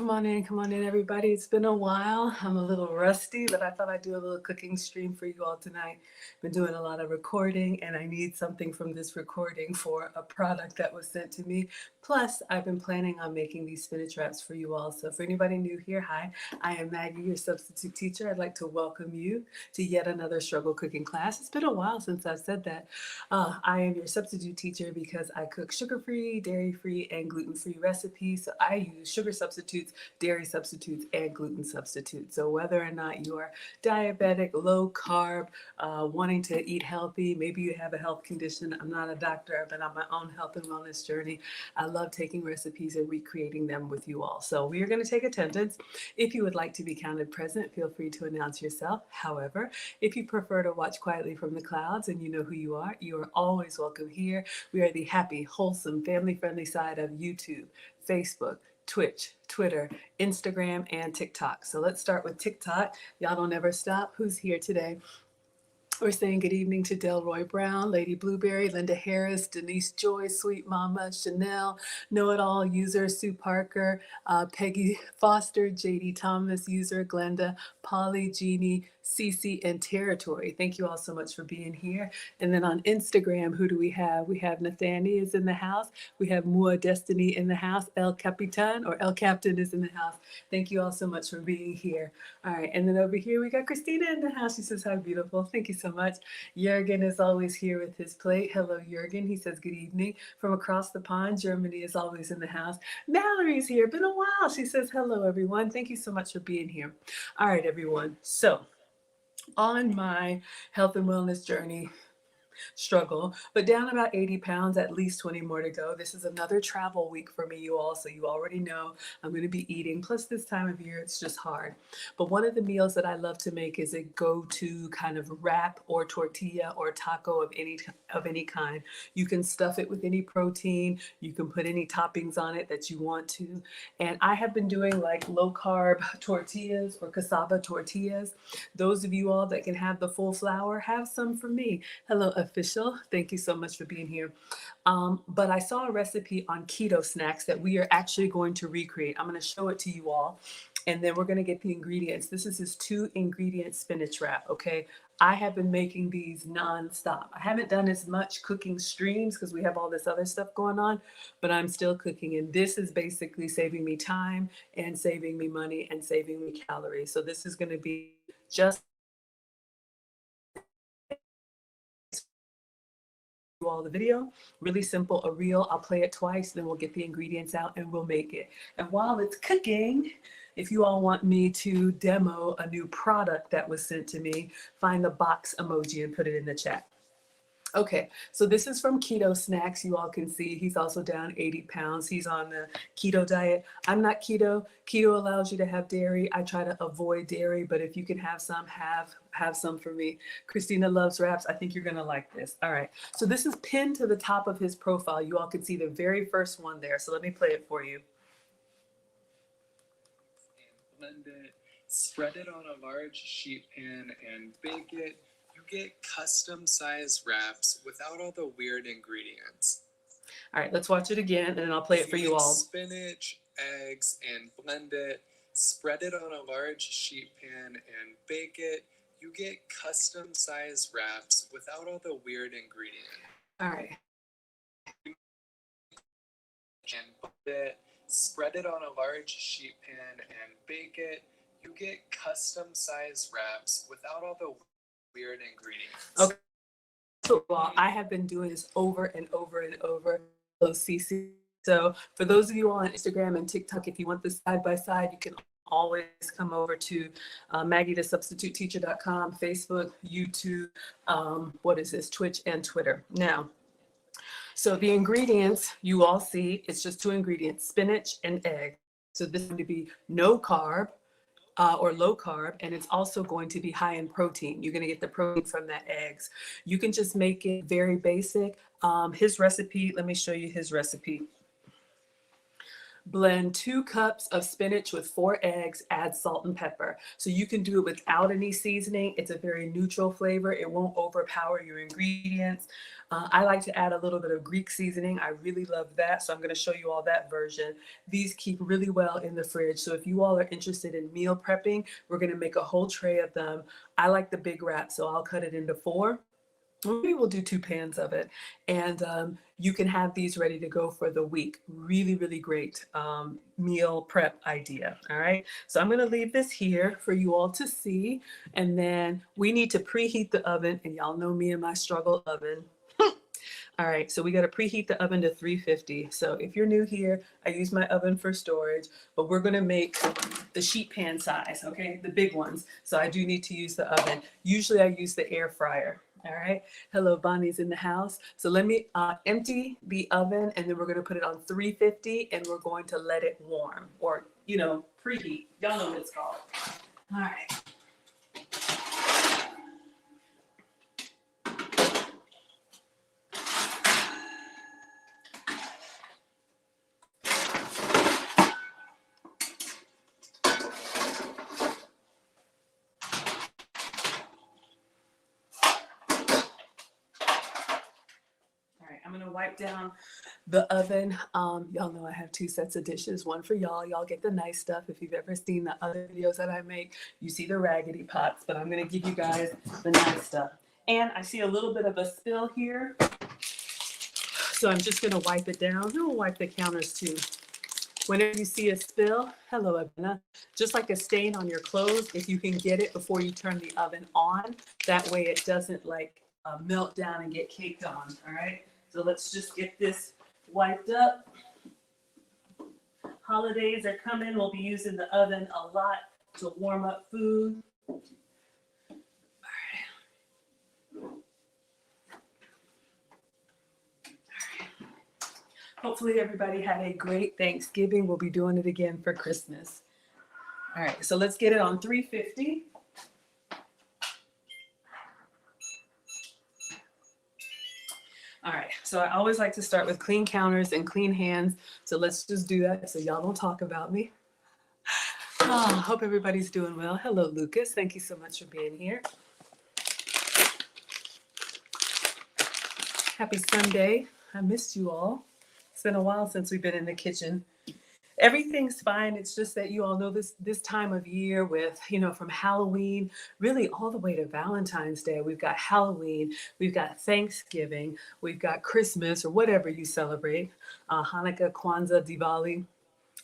Come on in, everybody. It's been a while. I'm a little rusty, but I thought I'd do a little cooking stream for you all tonight. Been doing a lot of recording, and I need something from this recording for a product that was sent to me. Plus, I've been planning on making these spinach wraps for you all. So for anybody new here, hi, I am Maggie, your substitute teacher. I'd like to welcome you to yet another struggle cooking class. It's been a while since I've said that. I am your substitute teacher because I cook sugar-free, dairy-free, and gluten-free recipes. So I use sugar substitutes, dairy substitutes, and gluten substitutes. So whether or not you are diabetic, low carb, wanting to eat healthy, maybe you have a health condition. I'm not a doctor, but on my own health and wellness journey, I love taking recipes and recreating them with you all. So we are going to take attendance. If you would like to be counted present, feel free to announce yourself. However, if you prefer to watch quietly from the clouds and you know who you are always welcome here. We are the happy, wholesome, family-friendly side of YouTube, Facebook, Twitch, Twitter, Instagram, and TikTok. So let's start with TikTok. Y'all don't ever stop. Who's here today? We're saying good evening to Delroy Brown, Lady Blueberry, Linda Harris, Denise Joy, Sweet Mama, Chanel, Know-It-All user, Sue Parker, Peggy Foster, JD Thomas user, Glenda, Polly, Jeannie, Cece, and Territory. Thank you all so much for being here. And then on Instagram, who do we have? We have Nathani is in the house. We have Mua Destiny in the house. El Capitan or El Captain is in the house. Thank you all so much for being here. All right, and then over here we got Christina in the house. She says, hi, beautiful. Thank you so much. Jurgen is always here with his plate. Hello, Jurgen. He says, good evening. From across the pond, Germany is always in the house. Mallory's here. Been a while. She says, hello, everyone. Thank you so much for being here. All right, everyone. So on my health and wellness journey, struggle, but down about 80 pounds, at least 20 more to go. This is another travel week for me, you all, so you already know I'm going to be eating. Plus this time of year, it's just hard. But one of the meals that I love to make is a go-to kind of wrap or tortilla or taco of any kind. You can stuff it with any protein. You can put any toppings on it that you want to. And I have been doing like low-carb tortillas or cassava tortillas. Those of you all that can have the full flour, have some for me. Hello, Official. Thank you so much for being here. But I saw a recipe on Ketosnackz that we are actually going to recreate. I'm going to show it to you all, and then we're going to get the ingredients. This is his 2-ingredient spinach wrap, okay? I have been making these nonstop. I haven't done as much cooking streams because we have all this other stuff going on, but I'm still cooking, and this is basically saving me time and saving me money and saving me calories. So this is going to be just all the video, really simple, a reel. I'll play it twice, then we'll get the ingredients out and we'll make it. And while it's cooking, if you all want me to demo a new product that was sent to me, find the box emoji and put it in the chat. Okay, so this is from Ketosnackz. You all can see he's also down 80 pounds. He's on the keto diet. I'm not keto. Keto allows you to have dairy. I try to avoid dairy, but if you can have some, have some for me. Christina loves wraps. I think you're gonna like this. All right, so this is pinned to the top of his profile. You all can see the very first one there. So let me play it for you. Blend it, spread it on a large sheet pan and bake it. Get custom sized wraps without all the weird ingredients. All right, let's watch it again and then I'll play it for you all. Spinach, eggs, and blend it. Spread it on a large sheet pan and bake it. You get custom sized wraps without all the weird ingredients. All right. And blend it. Spread it on a large sheet pan and bake it. You get custom sized wraps without all the weird ingredients. Okay. So I have been doing this over and over and over. So for those of you on Instagram and TikTok, if you want this side by side, you can always come over to MaggieTheSubstituteTeacher.com, Facebook, YouTube, Twitch and Twitter. Now, so the ingredients you all see, it's just 2 ingredients, spinach and egg. So this is going to be no carb. Or low carb, and it's also going to be high in protein. You're going to get the protein from the eggs. You can just make it very basic. His recipe, let me show you his recipe. blend 2 cups of spinach with 4 eggs, add salt and pepper. So you can do it without any seasoning. It's a very neutral flavor. It won't overpower your ingredients. I like to add a little bit of Greek seasoning. I really love that. So I'm going to show you all that version. These keep really well in the fridge. So if you all are interested in meal prepping, we're going to make a whole tray of them. I like the big wrap, so I'll cut it into 4. Maybe we'll do 2 pans of it. And you can have these ready to go for the week. Really, really great meal prep idea. All right. So I'm going to leave this here for you all to see. And then we need to preheat the oven. And y'all know me and my struggle oven. All right, so we got to preheat the oven to 350. So if you're new here, I use my oven for storage, but we're going to make the sheet pan size, okay, the big ones. So I do need to use the oven. Usually I use the air fryer. All right. Hello, Bonnie's in the house. So let me empty the oven, and then we're going to put it on 350, and we're going to let it warm, or, you know, preheat. Y'all know what it's called. All right. I'm gonna wipe down the oven. Y'all know I have 2 sets of dishes, one for y'all. Y'all get the nice stuff. If you've ever seen the other videos that I make, you see the raggedy pots, but I'm gonna give you guys the nice stuff. And I see a little bit of a spill here. So I'm just gonna wipe it down. I'm gonna wipe the counters too. Whenever you see a spill, hello, Abena, just like a stain on your clothes, if you can get it before you turn the oven on, that way it doesn't like melt down and get caked on, all right? So let's just get this wiped up. Holidays are coming. We'll be using the oven a lot to warm up food. All right. Hopefully everybody had a great Thanksgiving. We'll be doing it again for Christmas. All right, so let's get it on 350. All right, so I always like to start with clean counters and clean hands. So let's just do that so y'all don't talk about me. Hope everybody's doing well. Hello, Lucas. Thank you so much for being here. Happy Sunday. I missed you all. It's been a while since we've been in the kitchen. Everything's fine. It's just that you all know this time of year with, you know, from Halloween, really all the way to Valentine's Day. We've got Halloween, we've got Thanksgiving, we've got Christmas or whatever you celebrate, Hanukkah, Kwanzaa, Diwali,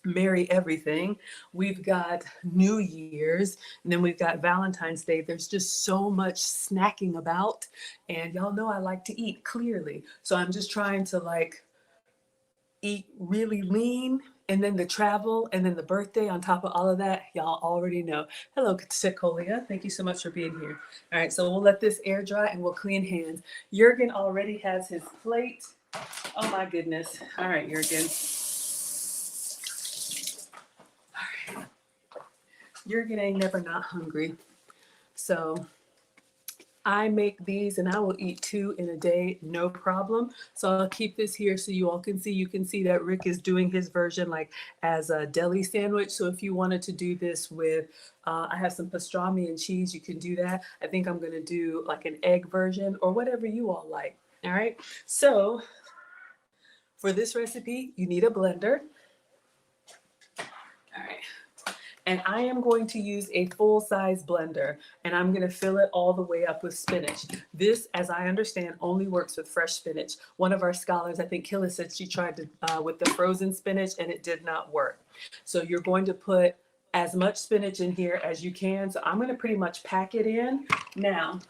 Merry everything. We've got New Year's, and then we've got Valentine's Day. There's just so much snacking about, and y'all know I like to eat clearly. So I'm just trying to like eat really lean, and then the travel, and then the birthday on top of all of that, y'all already know. Hello, Secolia. Thank you so much for being here. All right, so we'll let this air dry and we'll clean hands. Jurgen already has his plate. Oh my goodness. All right, Jurgen. All right. Jurgen ain't never not hungry. So I make these and I will eat 2 in a day, no problem. So I'll keep this here so you all can see. You can see that Rick is doing his version like as a deli sandwich. So if you wanted to do this with, I have some pastrami and cheese, you can do that. I think I'm gonna do like an egg version or whatever you all like, all right? So for this recipe, you need a blender. All right. And I am going to use a full-size blender, and I'm going to fill it all the way up with spinach. This, as I understand, only works with fresh spinach. One of our scholars, I think Killa, said she tried to with the frozen spinach, and it did not work. So you're going to put as much spinach in here as you can. So I'm going to pretty much pack it in. Now,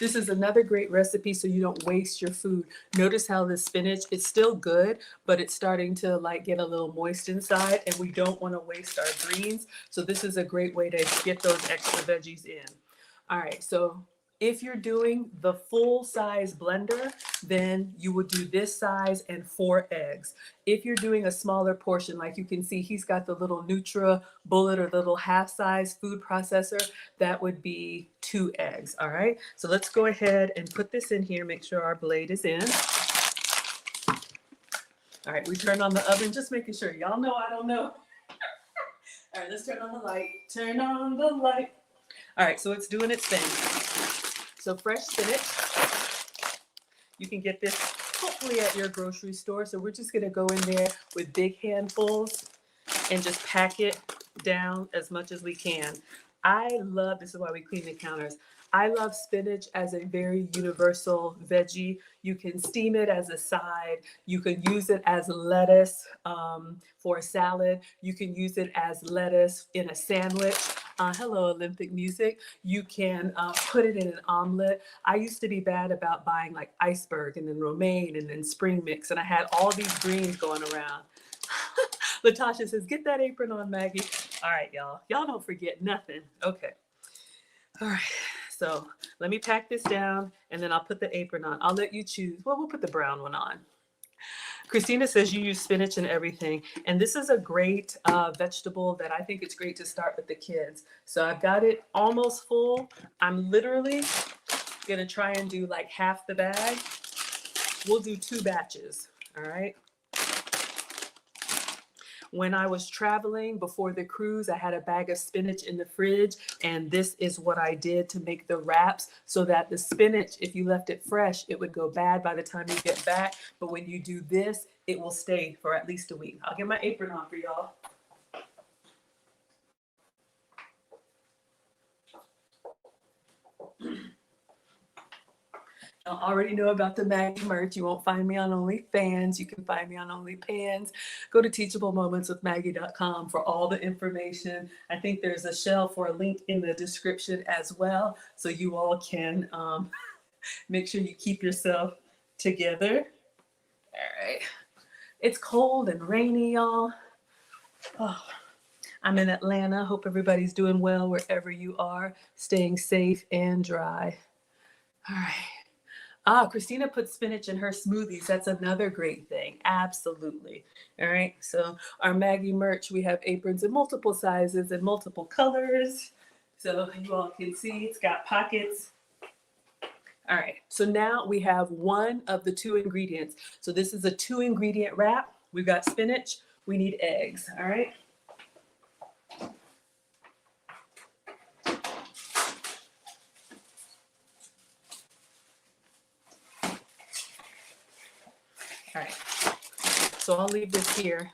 this is another great recipe so you don't waste your food. Notice how the spinach, it's still good, but it's starting to like get a little moist inside, and we don't want to waste our greens. So this is a great way to get those extra veggies in. All right, so if you're doing the full size blender, then you would do this size and 4 eggs. If you're doing a smaller portion, like you can see, he's got the little Nutra Bullet or little half size food processor, that would be 2 eggs. All right, so let's go ahead and put this in here. Make sure our blade is in. All right, we turn on the oven, just making sure. Y'all know I don't know. All right, let's turn on the light. Turn on the light. All right, so it's doing its thing. So fresh spinach. You can get this hopefully at your grocery store. So we're just gonna go in there with big handfuls and just pack it down as much as we can. I love, this is why we clean the counters. I love spinach as a very universal veggie. You can steam it as a side. You can use it as lettuce for a salad. You can use it as lettuce in a sandwich. Hello, Olympic music. You can put it in an omelet. I used to be bad about buying like iceberg and then romaine and then spring mix. And I had all these greens going around. Latasha says, get that apron on, Maggie. All right, y'all. Y'all don't forget nothing. Okay. All right. So let me pack this down and then I'll put the apron on. I'll let you choose. Well, we'll put the brown one on. Christina says you use spinach and everything. And this is a great vegetable that I think it's great to start with the kids. So I've got it almost full. I'm literally going to try and do like half the bag. We'll do 2 batches. All right. When I was traveling before the cruise, I had a bag of spinach in the fridge, and this is what I did to make the wraps so that the spinach, if you left it fresh, it would go bad by the time you get back. But when you do this, it will stay for at least a week. I'll get my apron on for y'all. I already know about the Maggie merch. You won't find me on OnlyFans. You can find me on OnlyPans. Go to teachablemomentswithmaggie.com for all the information. I think there's a shelf or a link in the description as well, so you all can make sure you keep yourself together. All right. It's cold and rainy, y'all. Oh, I'm in Atlanta. Hope everybody's doing well wherever you are, staying safe and dry. All right. Christina puts spinach in her smoothies. That's another great thing. Absolutely. All right. So our Maggie merch, we have aprons in multiple sizes and multiple colors. So you all can see it's got pockets. All right. So now we have one of the 2 ingredients. So this is a 2 ingredient wrap. We've got spinach. We need eggs. All right. All right, so I'll leave this here.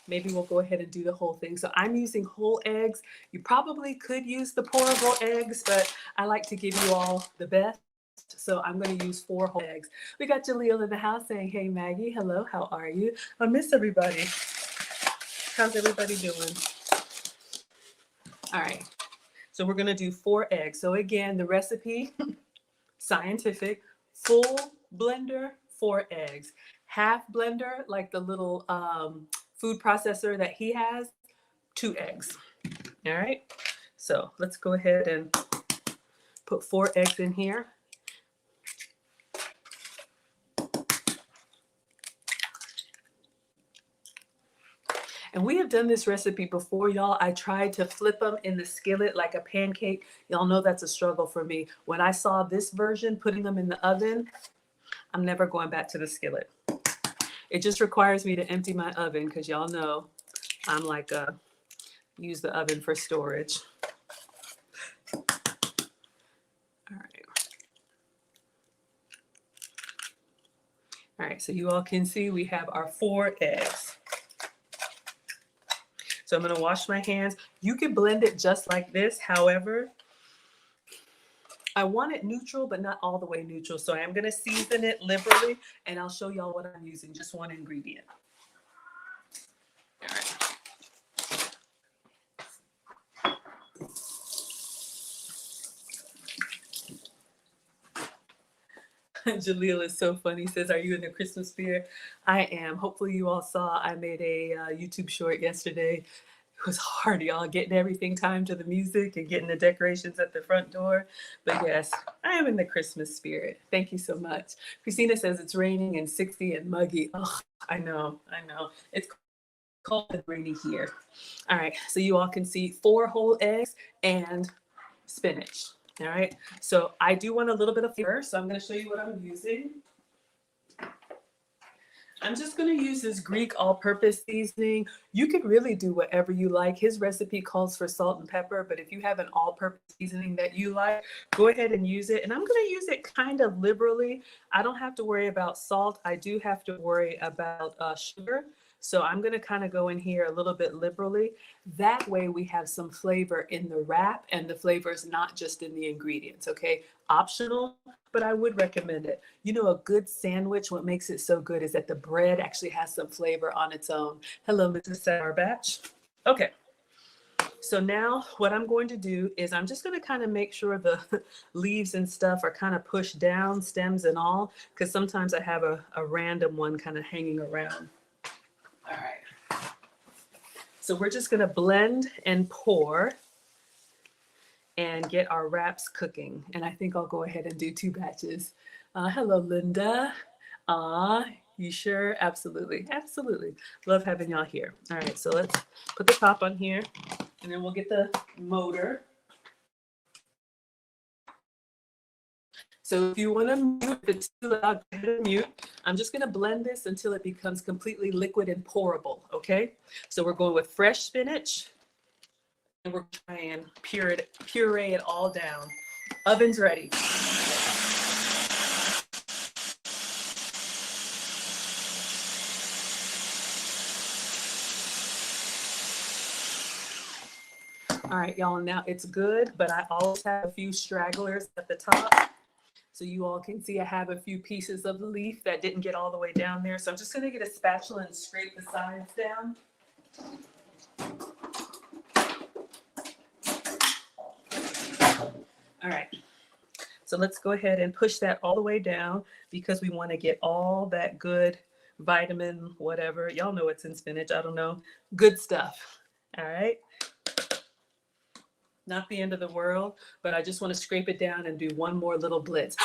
Maybe we'll go ahead and do the whole thing. So I'm using whole eggs. You probably could use the pourable eggs, but I like to give you all the best. So I'm going to use 4 whole eggs. We got Jaleel in the house saying, hey, Maggie, hello, how are you? I miss everybody. How's everybody doing? All right, so we're going to do 4 eggs. So again, the recipe, scientific, full blender, 4 eggs. Half blender, like the little food processor that he has, 2 eggs. All right, so let's go ahead and put 4 eggs in here. And we have done this recipe before, y'all. I tried to flip them in the skillet like a pancake. Y'all know that's a struggle for me. When I saw this version, putting them in the oven, I'm never going back to the skillet. It just requires me to empty my oven because y'all know I'm like use the oven for storage. All right. All right, so you all can see we have our 4 eggs. So I'm gonna wash my hands. You can blend it just like this. However, I want it neutral, but not all the way neutral. So I am gonna season it liberally and I'll show y'all what I'm using, just 1 ingredient. All right. Jaleel is so funny. He says, are you in the Christmas spirit? I am. Hopefully you all saw I made a YouTube short yesterday. It was hard, y'all, getting everything timed to the music and getting the decorations at the front door. But yes, I am in the Christmas spirit. Thank you so much. Christina says it's raining and 60 and muggy. Oh, I know. It's cold and rainy here. All right, so you all can see 4 whole eggs and spinach. All right, so I do want a little bit of flavor, so I'm going to show you what I'm using. I'm just going to use this Greek all-purpose seasoning. You could really do whatever you like. His recipe calls for salt and pepper, but if you have an all-purpose seasoning that you like, go ahead and use it. And I'm going to use it kind of liberally. I don't have to worry about salt. I do have to worry about sugar. So I'm going to kind of go in here a little bit liberally. That way we have some flavor in the wrap, and the flavor is not just in the ingredients, okay? Optional, but I would recommend it. You know, a good sandwich, what makes it so good is that the bread actually has some flavor on its own. Hello, Mrs. Sourbatch. Okay. So now what I'm going to do is I'm just going to kind of make sure the leaves and stuff are kind of pushed down, stems and all, because sometimes I have a random one kind of hanging around. All right. So we're just going to blend and pour and get our wraps cooking. And I think I'll go ahead and do 2 batches. Hello, Linda. You sure? Absolutely. Absolutely. Love having y'all here. All right, so let's put the top on here, and then we'll get the motor. So if you want to mute, if it's too loud, go ahead and mute. I'm just going to blend this until it becomes completely liquid and pourable, okay? So we're going with fresh spinach, and we're trying puree it all down. Oven's ready. All right, y'all, now it's good, but I always have a few stragglers at the top. So you all can see I have a few pieces of the leaf that didn't get all the way down there. So I'm just gonna get a spatula and scrape the sides down. All right, so let's go ahead and push that all the way down because we wanna get all that good vitamin, whatever. Y'all know what's in spinach, I don't know. Good stuff, all right? Not the end of the world, but I just want to scrape it down and do one more little blitz.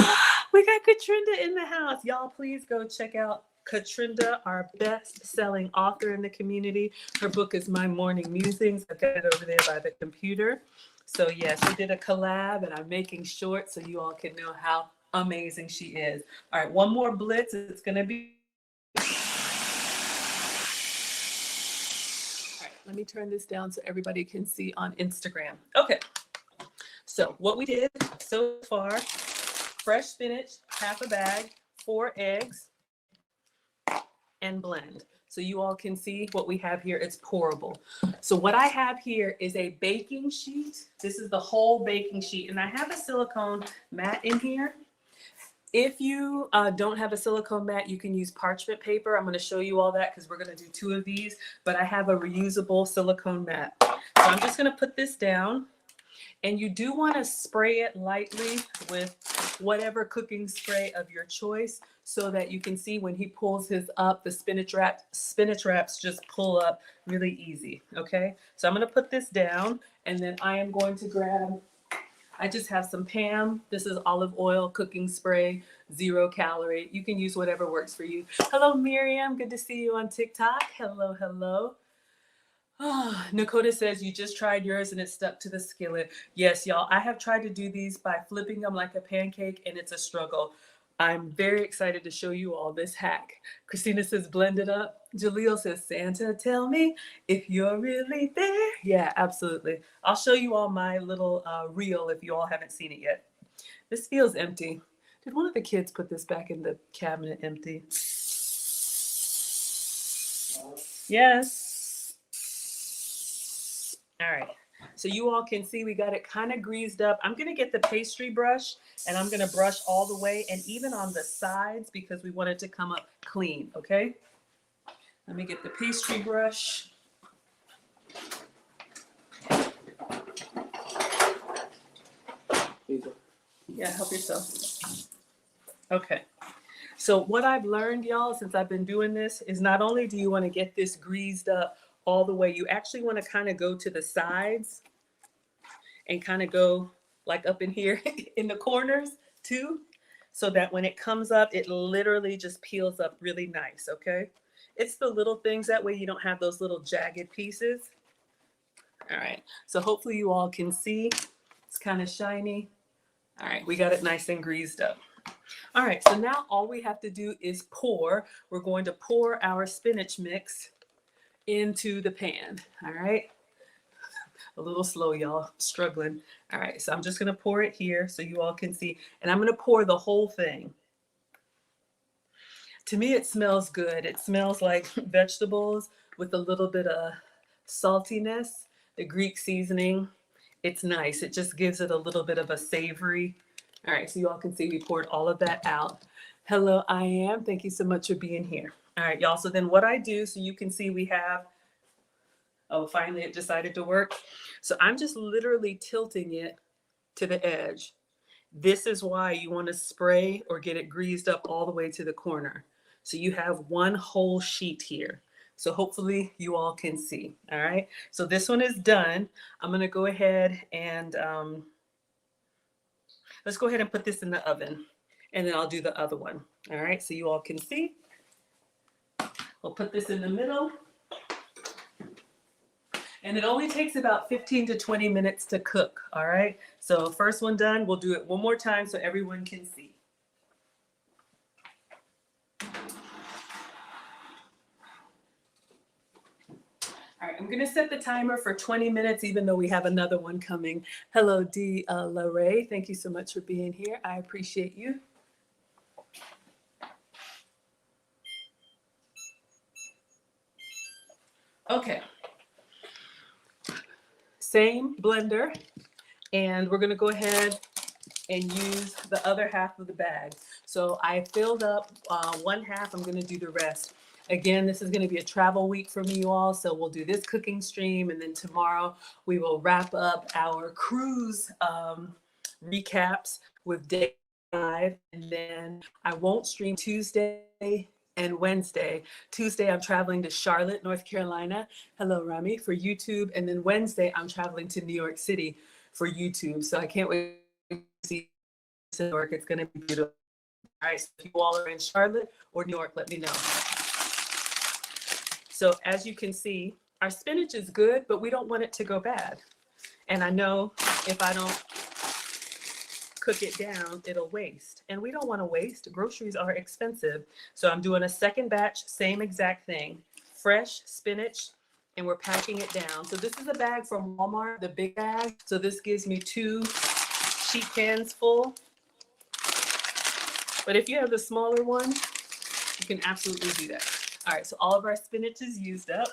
We got Katrinda in the house. Y'all, please go check out Katrinda, our best-selling author in the community. Her book is My Morning Musings. I've got it over there by the computer. So yes, we did a collab, and I'm making short so you all can know how amazing she is. All right, one more blitz. It's going to be... Let me turn this down so everybody can see on Instagram. Okay, so what we did so far, fresh spinach, half a bag, 4 eggs, and blend. So you all can see what we have here, it's pourable. So what I have here is a baking sheet. This is the whole baking sheet, and I have a silicone mat in here. If you don't have a silicone mat, you can use parchment paper. I'm going to show you all that because we're going to do 2 of these, but I have a reusable silicone mat. So I'm just going to put this down, and you do want to spray it lightly with whatever cooking spray of your choice so that you can see when he pulls his up, the spinach wraps just pull up really easy, okay? So I'm going to put this down, and then I am going to grab... I just have some Pam. This is olive oil cooking spray, 0 calorie. You can use whatever works for you. Hello, Miriam. Good to see you on TikTok. Hello, hello. Oh, Nakota says you just tried yours and it stuck to the skillet. Yes, y'all. I have tried to do these by flipping them like a pancake, and it's a struggle. I'm very excited to show you all this hack. Christina says, blend it up. Jaleel says, Santa, tell me if you're really there. Yeah, absolutely. I'll show you all my little reel if you all haven't seen it yet. This feels empty. Did one of the kids put this back in the cabinet empty? Yes. All right. So you all can see we got it kind of greased up. I'm going to get the pastry brush, and I'm going to brush all the way and even on the sides because we want it to come up clean, okay? Let me get the pastry brush. Yeah, help yourself. Okay. So what I've learned, y'all, since I've been doing this is not only do you want to get this greased up all the way, you actually want to kind of go to the sides and kind of go like up in here in the corners too, so that when it comes up, it literally just peels up really nice, okay? It's the little things, that way you don't have those little jagged pieces. All right, so hopefully you all can see. It's kind of shiny. All right, we got it nice and greased up. All right, so now all we have to do is pour. We're going to pour our spinach mix into the pan. All right, a little slow, y'all, struggling. All right, so I'm just gonna pour it here so you all can see, and I'm gonna pour the whole thing. To me, it smells good. It smells like vegetables with a little bit of saltiness, the Greek seasoning. It's nice. It just gives it a little bit of a savory. All right, so you all can see we poured all of that out. Hello, I am. Thank you so much for being here. All right, y'all. So then what I do, so you can see we have, oh, finally it decided to work. So I'm just literally tilting it to the edge. This is why you want to spray or get it greased up all the way to the corner. So you have one whole sheet here. So hopefully you all can see. All right. So this one is done. I'm going to go ahead and let's go ahead and put this in the oven, and then I'll do the other one. All right. So you all can see. We'll put this in the middle. And it only takes about 15 to 20 minutes to cook, all right? So first one done, we'll do it one more time so everyone can see. All right, I'm gonna set the timer for 20 minutes, even though we have another one coming. Hello, D. LaRae, thank you so much for being here. I appreciate you. Okay. Same blender, and we're gonna go ahead and use the other half of the bag. So I filled up one half, I'm gonna do the rest. Again, this is gonna be a travel week for me, you all, so we'll do this cooking stream, and then tomorrow we will wrap up our cruise recaps with day 5, and then I won't stream Tuesday and Wednesday. Tuesday, I'm traveling to Charlotte, North Carolina. Hello, Rami, for YouTube. And then Wednesday, I'm traveling to New York City for YouTube. So I can't wait to see New York. It's going to be beautiful. All right, so if you all are in Charlotte or New York, let me know. So as you can see, our spinach is good, but we don't want it to go bad. And I know if I don't cook it down, it'll waste. And we don't want to waste. Groceries are expensive. So I'm doing a second batch, same exact thing. Fresh spinach, and we're packing it down. So this is a bag from Walmart, the big bag. So this gives me 2 sheet pans full. But if you have the smaller one, you can absolutely do that. All right, so all of our spinach is used up.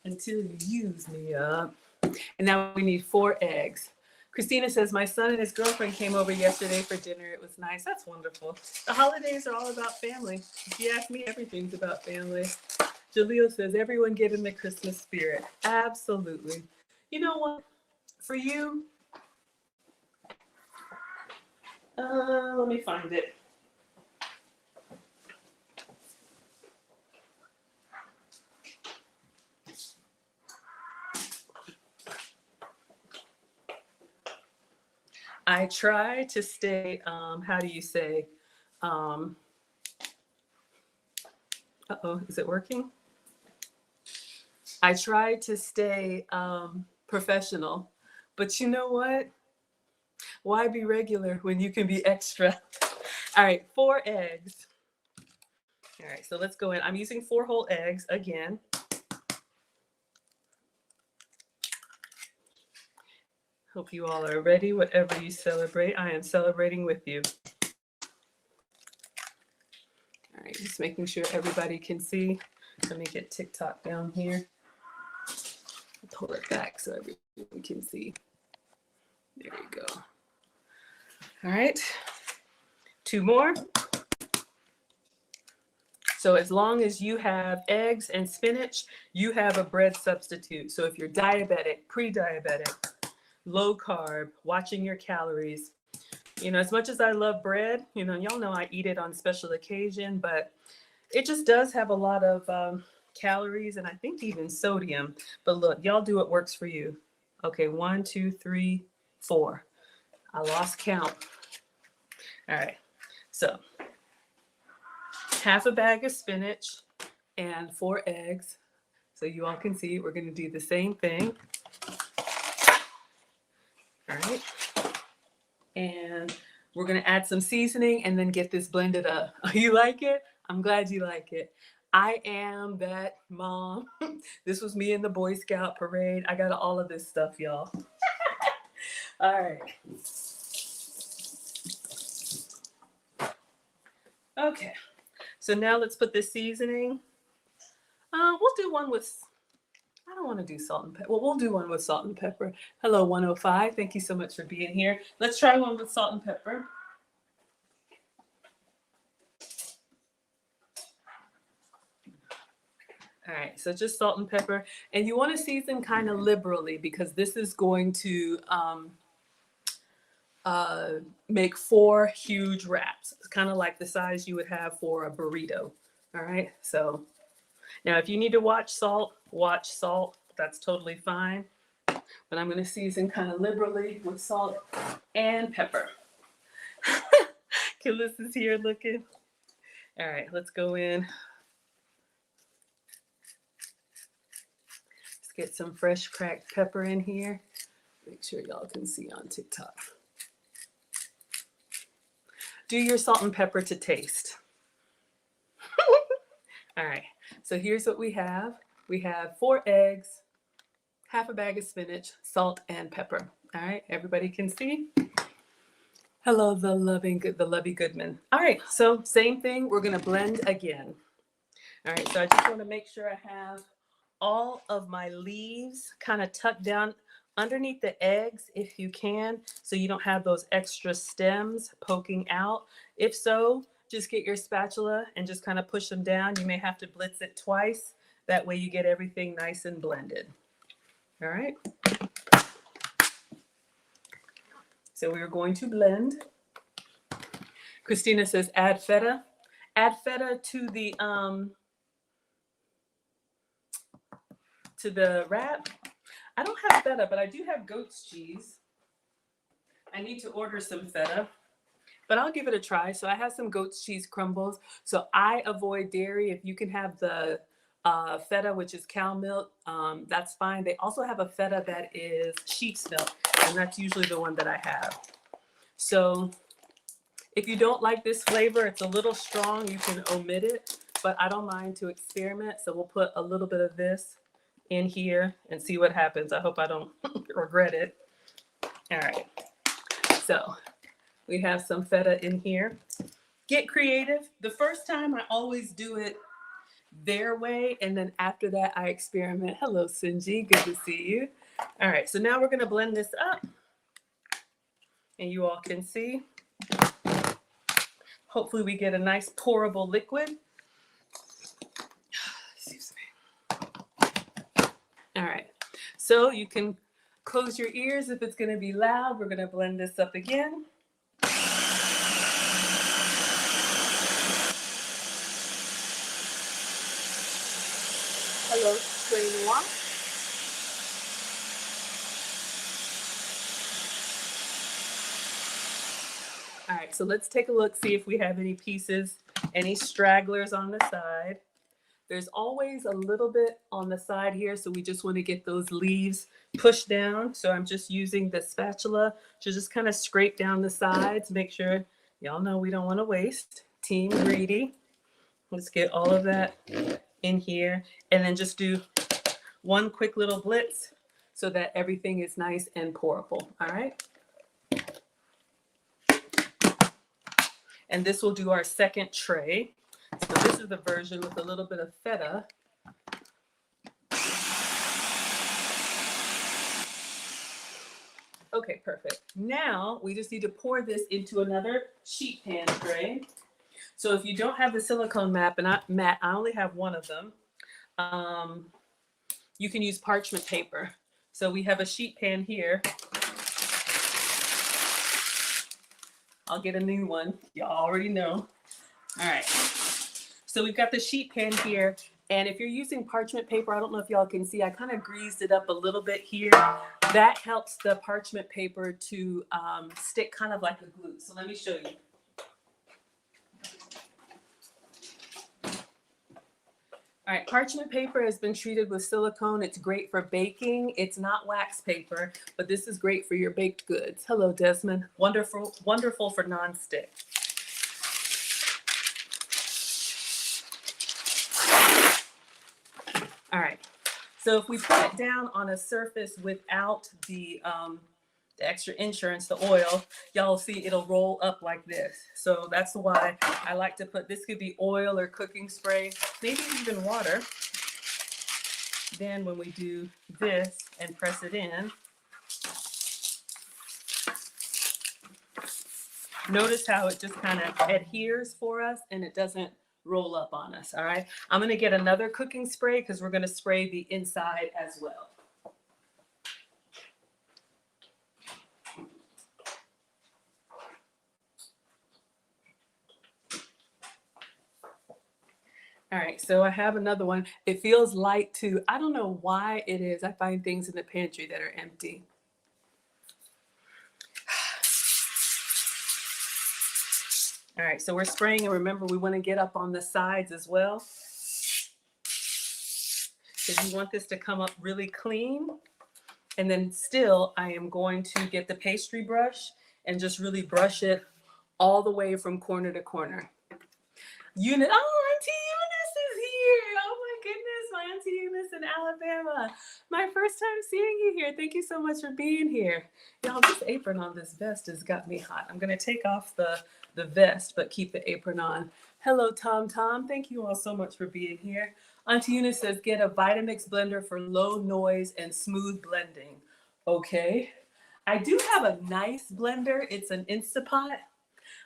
Until you use me up. And now we need 4 eggs. Christina says, my son and his girlfriend came over yesterday for dinner. It was nice. That's wonderful. The holidays are all about family. If you ask me, everything's about family. Jaleel says, everyone get in the Christmas spirit. Absolutely. You know what? For you, let me find it. I try to stay, how do you say, uh-oh, is it working? I try to stay professional, but you know what? Why be regular when you can be extra? All right, 4 eggs. All right, so let's go in. I'm using 4 whole eggs again. Hope you all are ready, whatever you celebrate. I am celebrating with you. All right, just making sure everybody can see. Let me get TikTok down here. Pull it back so everyone can see. There you go. All right, 2 more. So as long as you have eggs and spinach, you have a bread substitute. So if you're diabetic, pre-diabetic, low carb, watching your calories, you know, as much as I love bread, you know, y'all know I eat it on special occasion, but it just does have a lot of calories and I think even sodium. But look, y'all do what works for you. Okay, 1, 2, 3, 4. I lost count. All right, so half a bag of spinach and 4 eggs. So you all can see we're gonna do the same thing. All right, and We're gonna add some seasoning and then get this blended up. You like it? I'm glad you like it. I am that mom. This was me in the Boy Scout parade. I got all of this stuff, y'all. All right. Okay. So now let's put the seasoning. We'll do one with, I don't want to do salt and pepper. Well, we'll do one with salt and pepper. Hello, 105. Thank you so much for being here. Let's try one with salt and pepper. All right, so just salt and pepper. And you want to season kind of liberally because this is going to make 4 huge wraps. It's kind of like the size you would have for a burrito. All right, so now if you need to watch salt. That's totally fine. But I'm going to season kind of liberally with salt and pepper. Kelissa's here looking. All right, let's go in. Let's get some fresh cracked pepper in here. Make sure y'all can see on TikTok. Do your salt and pepper to taste. All right, so here's what we have. We have 4 eggs, half a bag of spinach, salt, and pepper. All right, everybody can see? Hello, the Lovey Goodman. All right, so same thing, we're gonna blend again. All right, so I just wanna make sure I have all of my leaves kind of tucked down underneath the eggs if you can, so you don't have those extra stems poking out. If so, just get your spatula and just kind of push them down. You may have to blitz it twice. That way you get everything nice and blended. All right. So we're going to blend. Christina says add feta. Add feta to the wrap. I don't have feta, but I do have goat's cheese. I need to order some feta, but I'll give it a try. So I have some goat's cheese crumbles. So I avoid dairy. If you can have the feta, which is cow milk, that's fine. They also have a feta that is sheep's milk, and that's usually the one that I have. So if you don't like this flavor, it's a little strong, you can omit it, but I don't mind to experiment. So we'll put a little bit of this in here and see what happens. I hope I don't regret it. All right, so we have some feta in here. Get creative. The first time I always do it their way, and then after that I experiment. Hello, Sinji, good to see you. All right, so now we're gonna blend this up, and you all can see. Hopefully we get a nice pourable liquid. Excuse me. All right, so you can close your ears if it's gonna be loud. We're gonna blend this up again. Hello, Spinach. All right, so let's take a look, see if we have any pieces, any stragglers on the side. There's always a little bit on the side here, so we just want to get those leaves pushed down. So I'm just using the spatula to just kind of scrape down the sides, make sure, y'all know we don't want to waste. Team greedy. Let's get all of that in here, and then just do one quick little blitz so that everything is nice and pourable. All right. And this will do our second tray. So this is the version with a little bit of feta. Okay, perfect. Now we just need to pour this into another sheet pan tray. So if you don't have the silicone mat, I only have one of them, you can use parchment paper. So we have a sheet pan here. I'll get a new one. Y'all already know. All right. So we've got the sheet pan here. And if you're using parchment paper, I don't know if y'all can see, I kind of greased it up a little bit here. That helps the parchment paper to stick kind of like a glue. So let me show you. All right, parchment paper has been treated with silicone. It's great for baking. It's not wax paper, but this is great for your baked goods. Hello, Desmond. Wonderful, wonderful for nonstick. All right, so if we put it down on a surface without the extra insurance, the oil, y'all see it'll roll up like this. So that's why I like to put, this could be oil or cooking spray, maybe even water. Then when we do this and press it in, notice how it just kind of adheres for us and it doesn't roll up on us, all right? I'm gonna get another cooking spray because we're gonna spray the inside as well. All right, so I have another one. It feels light too. I don't know why it is. I find things in the pantry that are empty. All right, so we're spraying, and remember, we want to get up on the sides as well. Because you want this to come up really clean. And then still, I am going to get the pastry brush and just really brush it all the way from corner to corner. Oh, Auntie Eunice is here. Oh my goodness, my Auntie Eunice in Alabama. My first time seeing you here. Thank you so much for being here. Y'all, this apron on this vest has got me hot. I'm gonna take off the vest, but keep the apron on. Hello, Tom. Thank you all so much for being here. Auntie Eunice says, get a Vitamix blender for low noise and smooth blending. Okay. I do have a nice blender. It's an Instapot.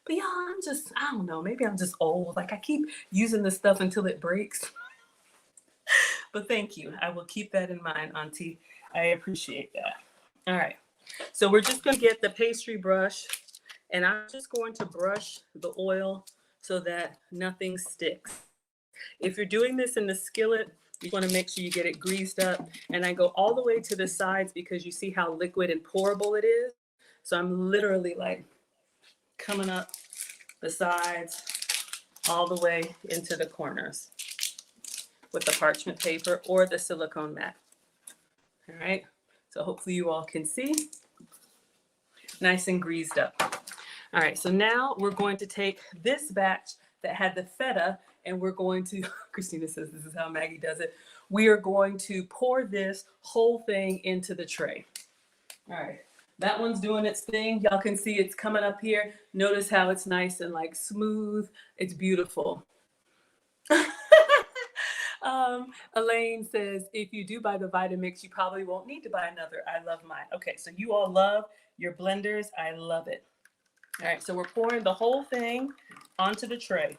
But y'all, I don't know, maybe I'm just old. Like I keep using this stuff until it breaks. But thank you. I will keep that in mind, Auntie. I appreciate that. All right. So we're just going to get the pastry brush and I'm just going to brush the oil so that nothing sticks. If you're doing this in the skillet, you want to make sure you get it greased up. And I go all the way to the sides because you see how liquid and pourable it is. So I'm literally like coming up the sides all the way into the corners with the parchment paper or the silicone mat. All right, so hopefully you all can see. Nice and greased up. All right, so now we're going to take this batch that had the feta and we're going to, Christina says this is how Maggie does it. We are going to pour this whole thing into the tray. All right. That one's doing its thing. Y'all can see it's coming up here. Notice how it's nice and like smooth. It's beautiful. Elaine says, if you do buy the Vitamix, you probably won't need to buy another. I love mine. Okay, so you all love your blenders. I love it. All right, so we're pouring the whole thing onto the tray.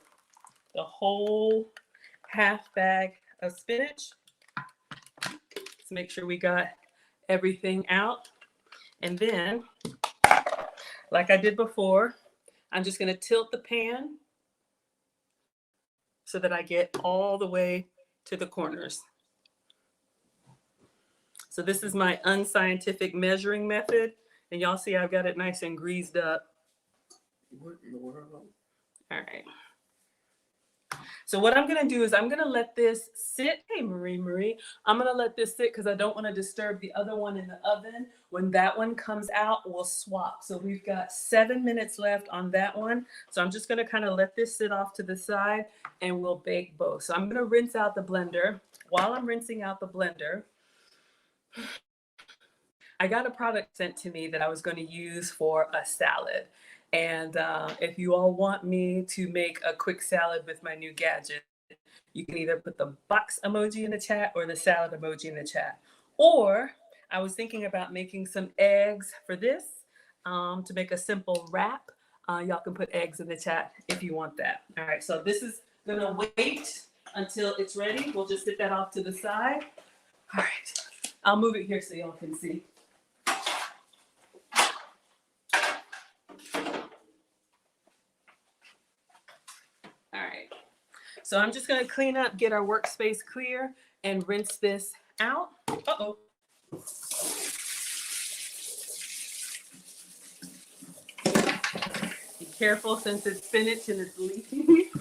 The whole half bag of spinach. Let's make sure we got everything out. And then, like I did before, I'm just going to tilt the pan so that I get all the way to the corners. So this is my unscientific measuring method. And y'all see I've got it nice and greased up. What in the world? All right. So what I'm going to do is I'm going to let this sit. Hey, Marie. I'm going to let this sit because I don't want to disturb the other one in the oven. When that one comes out, we'll swap. So we've got 7 minutes left on that one. So I'm just going to kind of let this sit off to the side and we'll bake both. So I'm going to rinse out the blender. While I'm rinsing out the blender, I got a product sent to me that I was going to use for a salad. And if you all want me to make a quick salad with my new gadget, you can either put the box emoji in the chat or the salad emoji in the chat. Or I was thinking about making some eggs for this to make a simple wrap. Y'all can put eggs in the chat if you want that. All right, so this is going to wait until it's ready. We'll just sit that off to the side. All right, I'll move it here so y'all can see. All right, so I'm just gonna clean up, get our workspace clear, and rinse this out. Uh-oh. Be careful since it's spinach and it's leaking.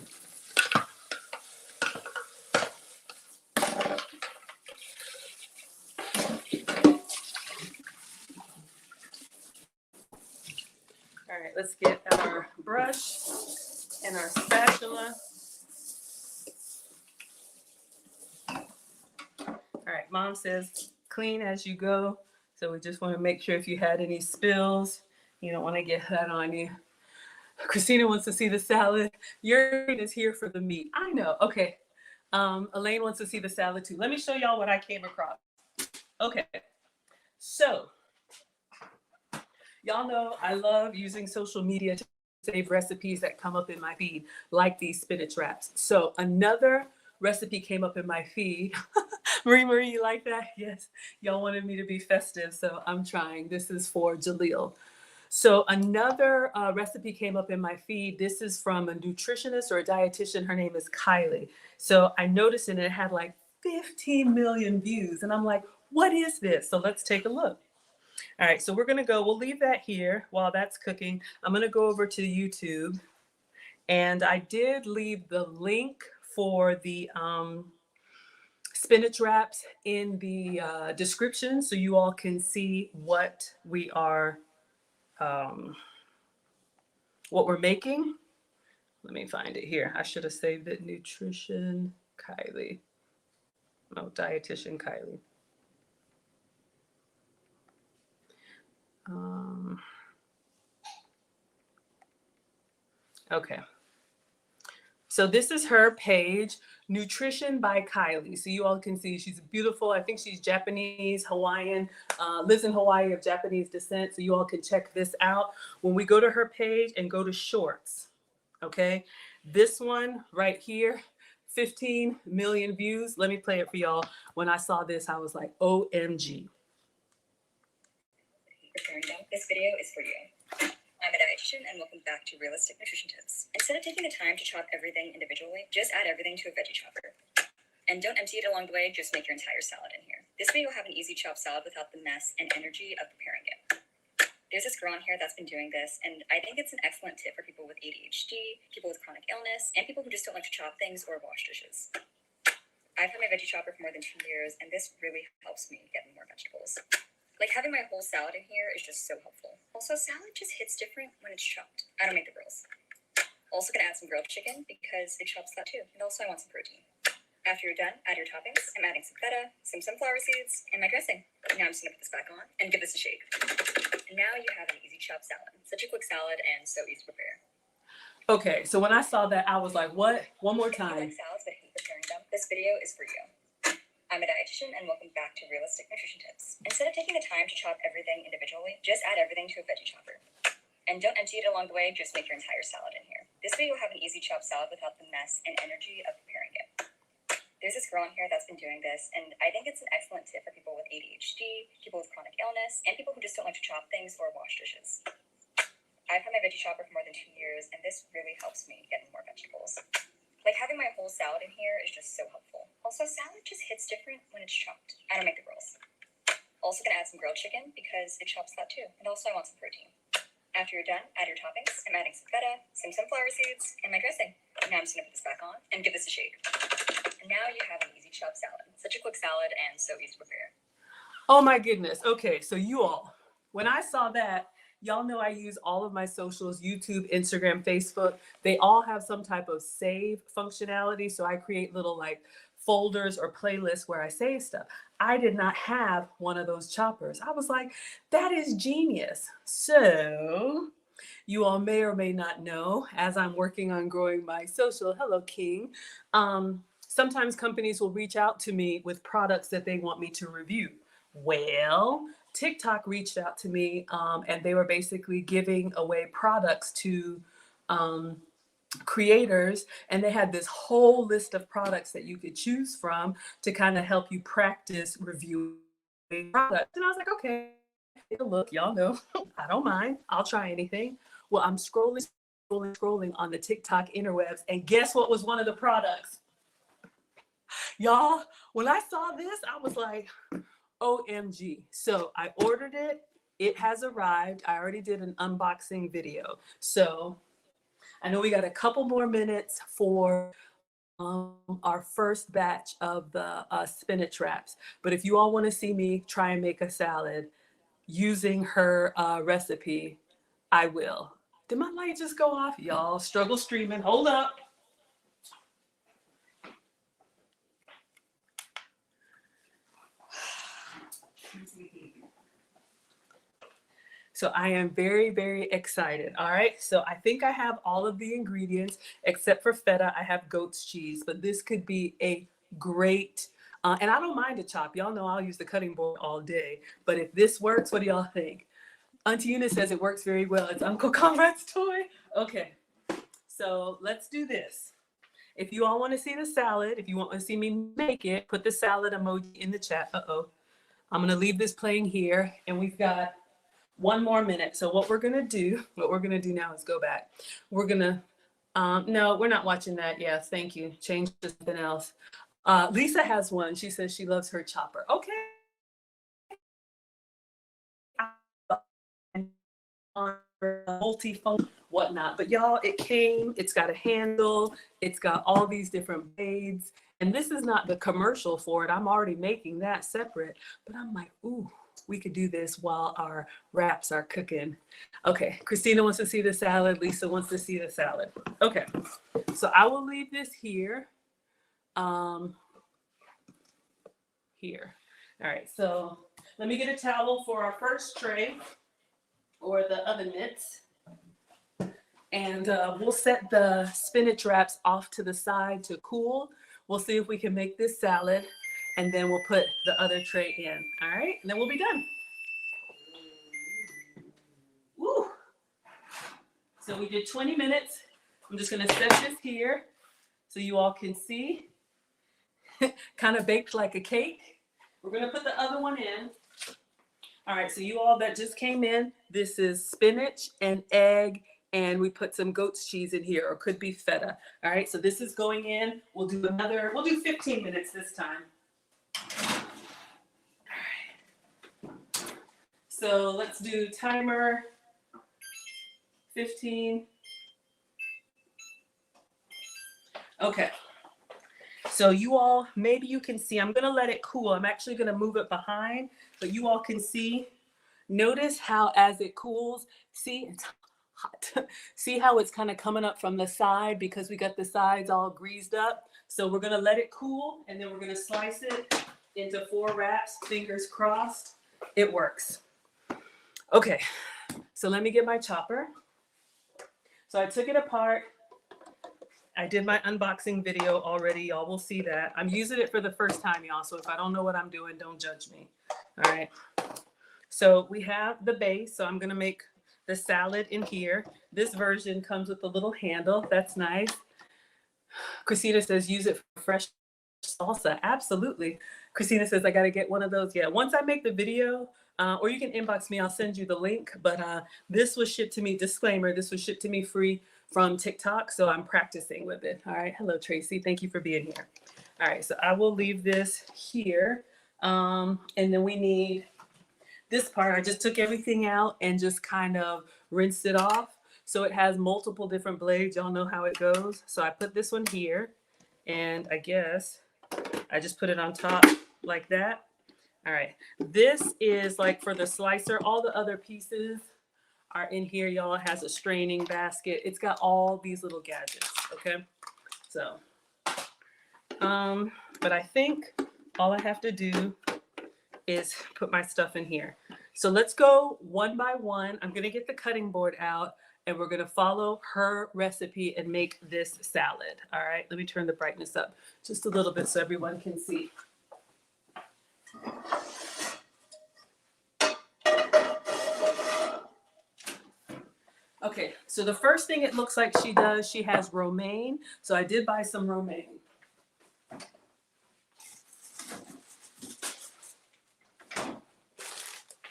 All right, let's get our brush and our spatula. All right, Mom says clean as you go. So we just want to make sure if you had any spills, you don't want to get that on you. Christina wants to see the salad. Your is here for the meat. I know. Okay. Elaine wants to see the salad too. Let me show y'all what I came across. Okay. So y'all know I love using social media to save recipes that come up in my feed, like these spinach wraps. So another recipe came up in my feed. Marie, you like that? Yes. Y'all wanted me to be festive, so I'm trying. This is for Jaleel. So another recipe came up in my feed. This is from a nutritionist or a dietitian. Her name is Kylie. So I noticed it, and it had like 15 million views. And I'm like, what is this? So let's take a look. All right, so we'll leave that here while that's cooking. I'm gonna go over to YouTube. And I did leave the link for the spinach wraps in the description so you all can see what we are what we're making. Let me find it here. I should have saved it. Nutrition Kylie. No, dietitian Kylie. Okay. So this is her page, Nutrition by Kylie. So you all can see she's beautiful. I think she's Japanese, Hawaiian, lives in Hawaii of Japanese descent. So you all can check this out. When we go to her page and go to shorts, okay? This one right here, 15 million views. Let me play it for y'all. When I saw this, I was like, OMG. This video is for you. I'm a dietitian and welcome back to Realistic Nutrition Tips. Instead of taking the time to chop everything individually, just add everything to a veggie chopper. And don't empty it along the way, just make your entire salad in here. This way you'll have an easy chopped salad without the mess and energy of preparing it. There's this girl on here that's been doing this, and I think it's an excellent tip for people with ADHD, people with chronic illness, and people who just don't like to chop things or wash dishes. I've had my veggie chopper for more than 2 years, and this really helps me get more vegetables. Like, having my whole salad in here is just so helpful. Also, salad just hits different when it's chopped. I don't make the rules. Also gonna add some grilled chicken because it chops that too. And also I want some protein. After you're done, add your toppings. I'm adding some feta, some sunflower seeds, and my dressing. Now I'm just gonna put this back on and give this a shake. And now you have an easy chopped salad. Such a quick salad and so easy to prepare. Okay, so when I saw that, I was like, what? One more time. If you like salads but hate preparing them, this video is for you. I'm a dietitian and welcome back to Realistic Nutrition Tips. Instead of taking the time to chop everything individually, just add everything to a veggie chopper. And don't empty it along the way, just make your entire salad in here. This way you'll have an easy chopped salad without the mess and energy of preparing it. There's this girl on here that's been doing this, and I think it's an excellent tip for people with ADHD, people with chronic illness, and people who just don't like to chop things or wash dishes. I've had my veggie chopper for more than 2 years, and this really helps me get more vegetables. Like, having my whole salad in here is just so helpful. Also, salad just hits different when it's chopped. I don't make the rules. Also gonna add some grilled chicken because it chops that too. And also I want some protein. After you're done, add your toppings. I'm adding some feta, some sunflower seeds, and my dressing. Now I'm just gonna put this back on and give this a shake. And now you have an easy chopped salad. Such a quick salad and so easy to prepare. Oh my goodness. Okay, so you all, when I saw that, y'all know I use all of my socials, YouTube, Instagram, Facebook. They all have some type of save functionality. So I create little like folders or playlists where I save stuff. I did not have one of those choppers. I was like, that is genius. So you all may or may not know, as I'm working on growing my social, hello King, sometimes companies will reach out to me with products that they want me to review. Well, TikTok reached out to me and they were basically giving away products to creators, and they had this whole list of products that you could choose from to kind of help you practice reviewing products. And I was like, okay, look, y'all know, I don't mind. I'll try anything. Well, I'm scrolling on the TikTok interwebs, and guess what was one of the products? Y'all, when I saw this, I was like, OMG. So I ordered it. It has arrived. I already did an unboxing video. So I know we got a couple more minutes for our first batch of the spinach wraps. But if you all want to see me try and make a salad using her recipe, I will. Did my light just go off? Y'all, struggle streaming. Hold up. So I am very, very excited. All right. So I think I have all of the ingredients except for feta. I have goat's cheese, but this could be a great, and I don't mind a chop. Y'all know I'll use the cutting board all day. But if this works, what do y'all think? Auntie Eunice says it works very well. It's Uncle Conrad's toy. Okay. So let's do this. If you all want to see the salad, if you want to see me make it, put the salad emoji in the chat. Uh-oh. I'm going to leave this playing here, and we've got 1 more minute. So what we're going to do now is go back. We're going to, no, we're not watching that. Yes, thank you. Change to something else. Lisa has one. She says she loves her chopper. Okay. Multifunction, whatnot. But y'all, it's got a handle. It's got all these different blades. And this is not the commercial for it. I'm already making that separate. But I'm like, ooh, we could do this while our wraps are cooking. Okay, Christina wants to see the salad. Lisa wants to see the salad. Okay, so I will leave this here. Here. All right, so let me get a towel for our first tray, or the oven mitts. And we'll set the spinach wraps off to the side to cool. We'll see if we can make this salad, and then we'll put the other tray in. All right, and then we'll be done. Woo. So we did 20 minutes. I'm just gonna set this here so you all can see. Kind of baked like a cake. We're gonna put the other one in. All right, so you all that just came in, this is spinach and egg, and we put some goat's cheese in here, or could be feta. All right, so this is going in. We'll do 15 minutes this time. All right. So let's do timer 15. Okay. So you all, maybe you can see, I'm gonna let it cool. I'm actually gonna move it behind, but you all can see. Notice how as it cools, see, it's hot. See how it's kind of coming up from the side because we got the sides all greased up. So we're gonna let it cool, and then we're gonna slice it into 4 wraps, fingers crossed. It works. Okay, so let me get my chopper. So I took it apart. I did my unboxing video already. Y'all will see that. I'm using it for the first time, y'all. So if I don't know what I'm doing, don't judge me. All right. So we have the base. So I'm going to make the salad in here. This version comes with a little handle. That's nice. Christina says use it for fresh salsa. Absolutely. Christina says I got to get one of those. Yeah. Once I make the video, or you can inbox me, I'll send you the link. But this was shipped to me, disclaimer, this was shipped to me free from TikTok, so I'm practicing with it. All right, hello Tracy, thank you for being here. All right, so I will leave this here, and then we need this part. I just took everything out and just kind of rinsed it off, so it has multiple different blades. Y'all know how it goes. So I put this one here, and I guess I just put it on top like that. All right, this is like for the slicer. All the other pieces are in here, y'all. It has a straining basket. It's got all these little gadgets, okay? So, but I think all I have to do is put my stuff in here. So let's go one by one. I'm gonna get the cutting board out, and we're gonna follow her recipe and make this salad, all right? Let me turn the brightness up just a little bit so everyone can see. Okay, so the first thing it looks like she does, she has romaine. So I did buy some romaine.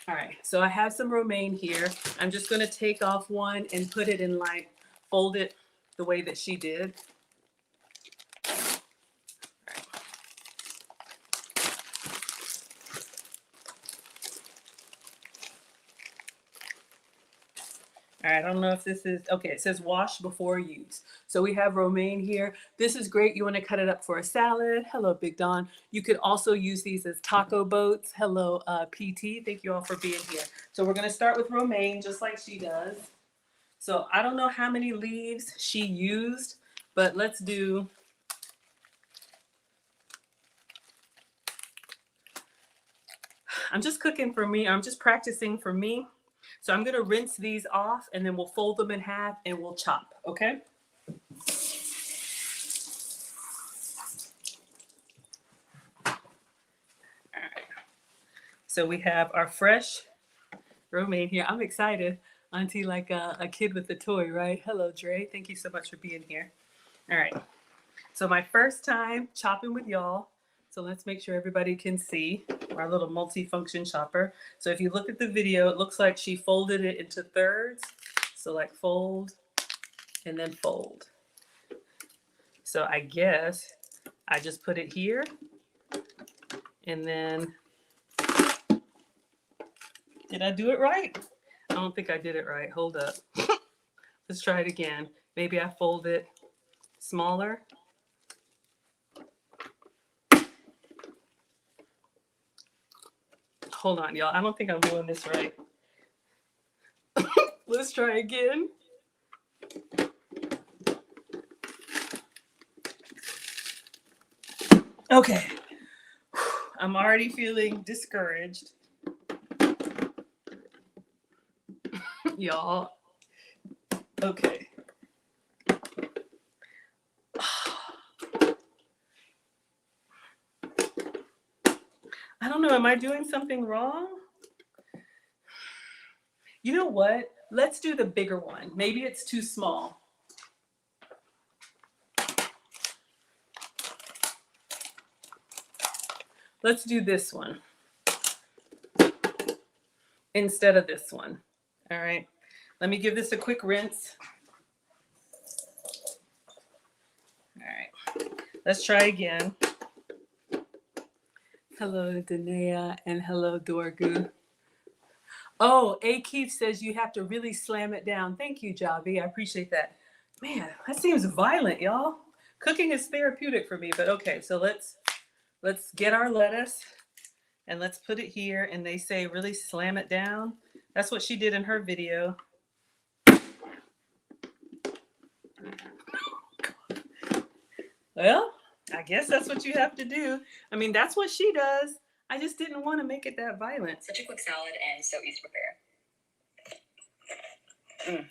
All right, so I have some romaine here. I'm just gonna take off one and put it in, like, fold it the way that she did. All right, I don't know if this is, okay, it says wash before use. So we have romaine here. This is great. You want to cut it up for a salad. Hello, Big Don. You could also use these as taco boats. Hello, PT. Thank you all for being here. So we're going to start with romaine, just like she does. So I don't know how many leaves she used, but let's do. I'm just cooking for me. I'm just practicing for me. So I'm going to rinse these off and then we'll fold them in half and we'll chop. Okay. All right. So we have our fresh romaine here. I'm excited. Auntie, like a kid with a toy, right? Hello, Dre. Thank you so much for being here. All right. So my first time chopping with y'all. So let's make sure everybody can see our little multi-function chopper. So if you look at the video, it looks like she folded it into thirds. So like fold and then fold. So I guess I just put it here and then, did I do it right? I don't think I did it right. Hold up. Let's try it again. Maybe I fold it smaller. Hold on, y'all. I don't think I'm doing this right. Let's try again. Okay. I'm already feeling discouraged. Y'all. Okay. I don't know. Am I doing something wrong? You know what? Let's do the bigger one. Maybe it's too small. Let's do this one instead of this one. All right. Let me give this a quick rinse. All right. Let's try again. Hello, Danae, and hello, Dorgu. Oh, A. Keith says you have to really slam it down. Thank you, Javi. I appreciate that. Man, that seems violent, y'all. Cooking is therapeutic for me, but okay. So let's get our lettuce and let's put it here. And they say really slam it down. That's what she did in her video. Well, I guess that's what you have to do. I mean, that's what she does. I just didn't want to make it that violent. Such a quick salad and so easy to prepare.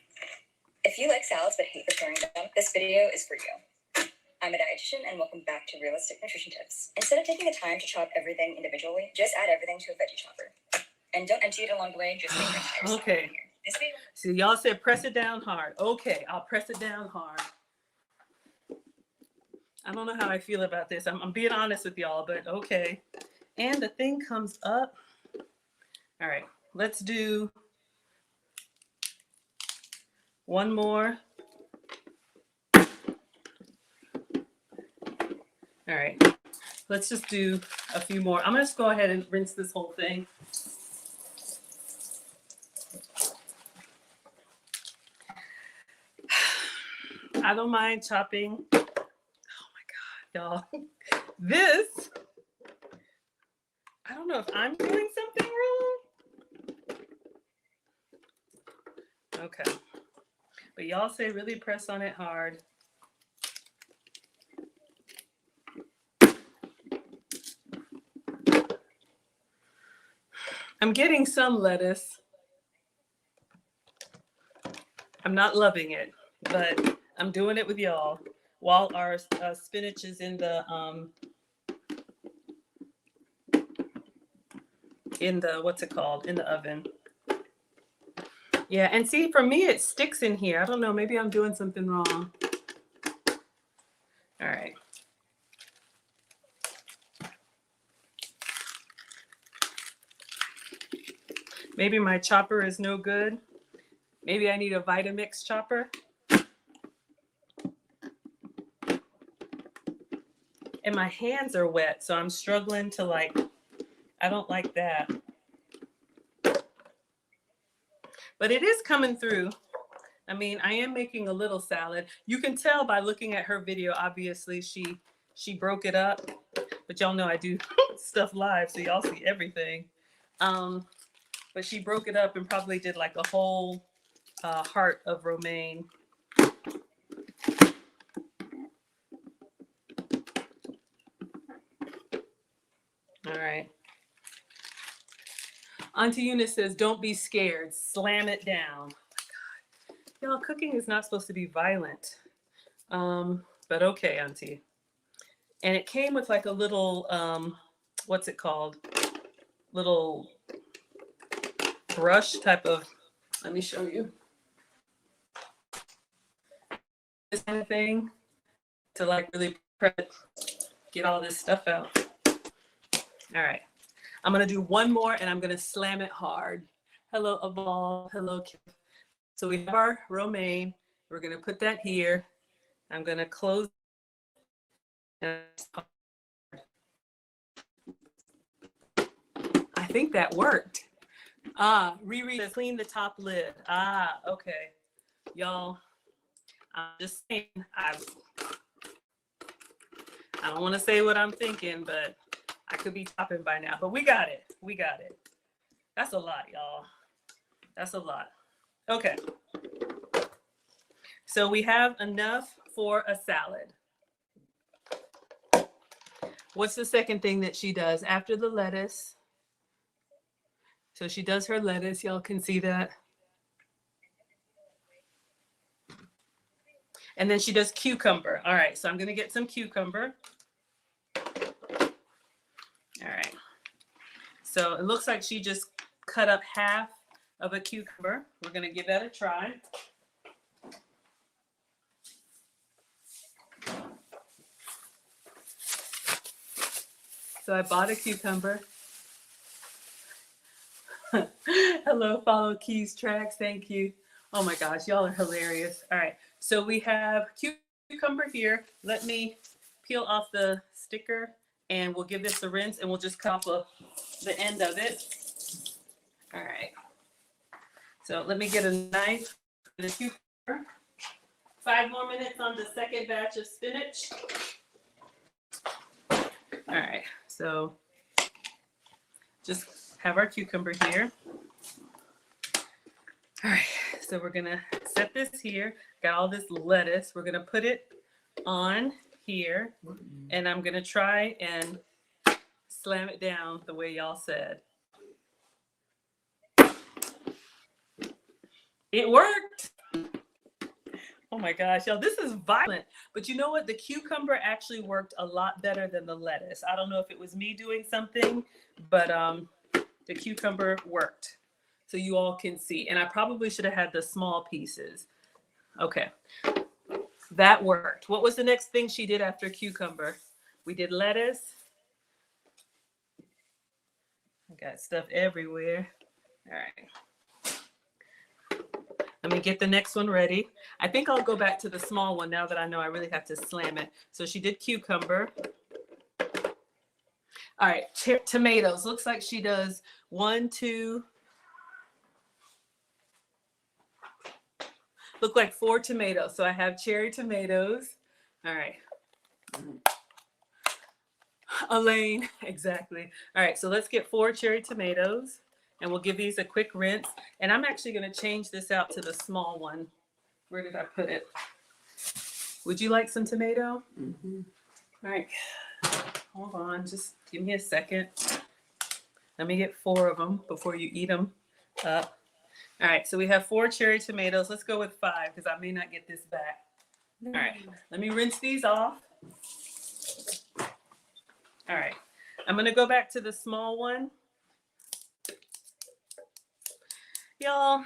If you like salads but hate preparing them, this video is for you. I'm a dietitian and welcome back to Realistic Nutrition Tips. Instead of taking the time to chop everything individually, just add everything to a veggie chopper. And don't empty it along the way, just make your entire salad Okay. in here. This video... So y'all said press it down hard. Okay, I'll press it down hard. I don't know how I feel about this. I'm being honest with y'all, but okay. And the thing comes up. All right, let's do one more. All right, let's just do a few more. I'm gonna just go ahead and rinse this whole thing. I don't mind chopping. Oh my God, y'all. This, I don't know if I'm doing something wrong. Okay. But y'all say really press on it hard. I'm getting some lettuce. I'm not loving it, but I'm doing it with y'all while our spinach is in the what's it called, in the oven. Yeah, and see, for me it sticks in here. I don't know, maybe I'm doing something wrong. All right. Maybe my chopper is no good. Maybe I need a Vitamix chopper. And my hands are wet, so I'm struggling to like, I don't like that. But it is coming through. I mean, I am making a little salad. You can tell by looking at her video, obviously she broke it up. But y'all know I do stuff live, so y'all see everything. But she broke it up and probably did like a whole heart of romaine. All right. Auntie Eunice says, don't be scared. Slam it down. Oh, y'all, cooking is not supposed to be violent. But okay, Auntie. And it came with like a little, what's it called? Little brush type of, let me show you. This kind of thing to like really get all this stuff out. All right. I'm going to do one more and I'm going to slam it hard. Hello, Aval. Hello, Kim. So we have our romaine. We're going to put that here. I'm going to close. I think that worked. Riri says clean the top lid. Okay. Y'all, I'm just saying, I don't want to say what I'm thinking, but I could be topping by now. But we got it. We got it. That's a lot, y'all. That's a lot. Okay. So we have enough for a salad. What's the second thing that she does after the lettuce? So she does her lettuce. Y'all can see that. And then she does cucumber. All right, so I'm going to get some cucumber. All right. So it looks like she just cut up half of a cucumber. We're going to give that a try. So I bought a cucumber. Hello, follow Keys Tracks. Thank you. Oh my gosh, y'all are hilarious. All right, so we have cucumber here. Let me peel off the sticker and we'll give this a rinse and we'll just cut off the end of it. All right. So let me get a knife for the cucumber. 5 more minutes on the second batch of spinach. All right, so just have our cucumber here. All right, so we're gonna set this here. Got all this lettuce. We're gonna put it on here, and I'm gonna try and slam it down the way y'all said. It worked. Oh my gosh, y'all, this is violent. But you know what? The cucumber actually worked a lot better than the lettuce. I don't know if it was me doing something, but the cucumber worked. So you all can see. And I probably should have had the small pieces. Okay, that worked. What was the next thing she did after cucumber? We did lettuce. I got stuff everywhere. All right. Let me get the next one ready. I think I'll go back to the small one now that I know I really have to slam it. So she did cucumber. All right, tomatoes. Looks like she does 1, 2. Look like 4 tomatoes. So I have cherry tomatoes. All right. Elaine, exactly. All right, so let's get 4 cherry tomatoes. And we'll give these a quick rinse. And I'm actually going to change this out to the small one. Where did I put it? Would you like some tomato? Mm-hmm. All right. Hold on. Just give me a second. Let me get 4 of them before you eat them up. All right. So we have 4 cherry tomatoes. Let's go with 5 because I may not get this back. All right. Let me rinse these off. All right. I'm going to go back to the small one. Y'all,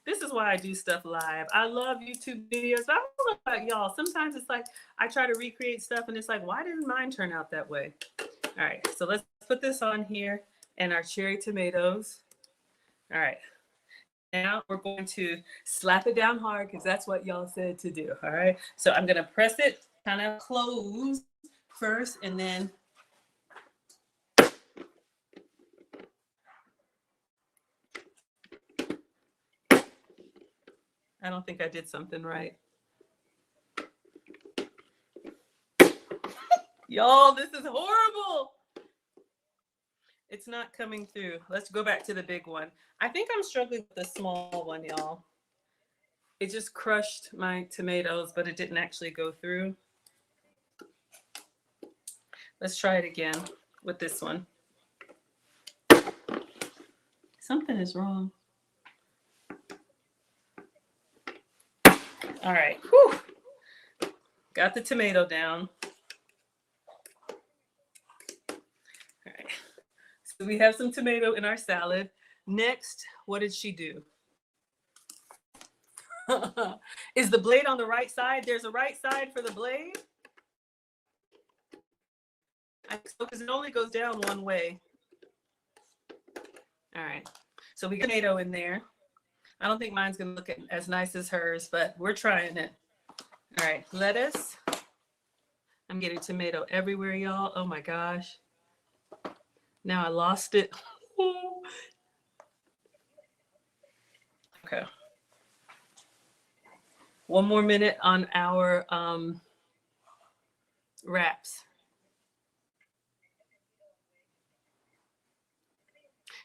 this is why I do stuff live. I love YouTube videos, but I don't know about y'all. Sometimes it's like I try to recreate stuff and it's like, why didn't mine turn out that way? All right, so let's put this on here and our cherry tomatoes. All right, now we're going to slap it down hard because that's what y'all said to do. All right, so I'm gonna press it kind of close first and then I don't think I did something right. Y'all, this is horrible. It's not coming through. Let's go back to the big one. I think I'm struggling with the small one, y'all. It just crushed my tomatoes, but it didn't actually go through. Let's try it again with this one. Something is wrong. All right. Whew. Got the tomato down. All right. So we have some tomato in our salad. Next, what did she do? Is the blade on the right side? There's a right side for the blade? Because it only goes down one way. All right. So we got tomato in there. I don't think mine's going to look as nice as hers, but we're trying it. All right. Lettuce. I'm getting tomato everywhere, y'all. Oh my gosh. Now I lost it. Okay. One more minute on our wraps.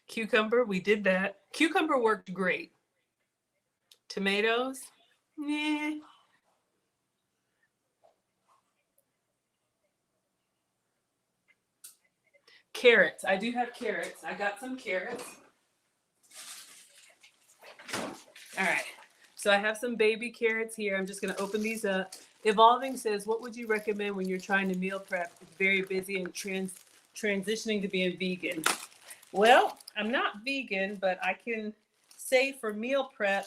Cucumber, we did that. Cucumber worked great. Tomatoes, nah. Carrots, I do have carrots. I got some carrots. All right, so I have some baby carrots here. I'm just gonna open these up. Evolving says, what would you recommend when you're trying to meal prep, very busy and transitioning to being vegan? Well, I'm not vegan, but I can say for meal prep,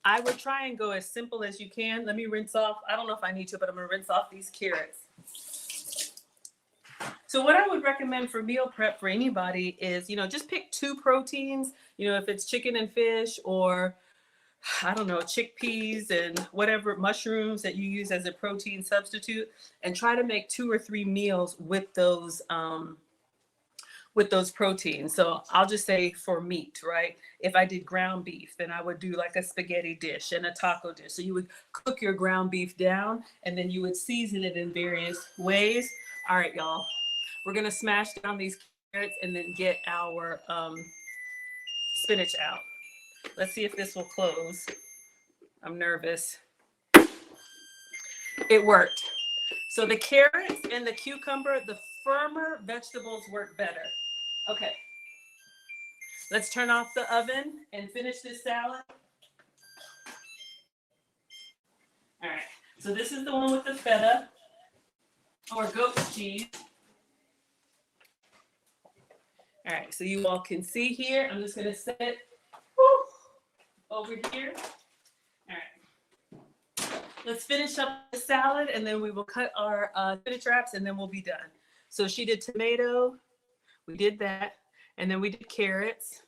I would try and go as simple as you can. Let me rinse off. I don't know if I need to, but I'm gonna rinse off these carrots. So what I would recommend for meal prep for anybody is, just pick 2 proteins, if it's chicken and fish, or I don't know, chickpeas and whatever mushrooms that you use as a protein substitute, and try to make 2 or 3 meals with those proteins. So I'll just say for meat, right? If I did ground beef, then I would do like a spaghetti dish and a taco dish. So you would cook your ground beef down and then you would season it in various ways. All right, y'all, we're gonna smash down these carrots and then get our spinach out. Let's see if this will close. I'm nervous. It worked. So the carrots and the cucumber, the firmer vegetables work better. Okay, let's turn off the oven and finish this salad. All right, so this is the one with the feta or goat's cheese. All right, so you all can see here. I'm just gonna set it over here. All right, let's finish up the salad and then we will cut our spinach wraps and then we'll be done. So she did tomato. We did that. And then we did carrots.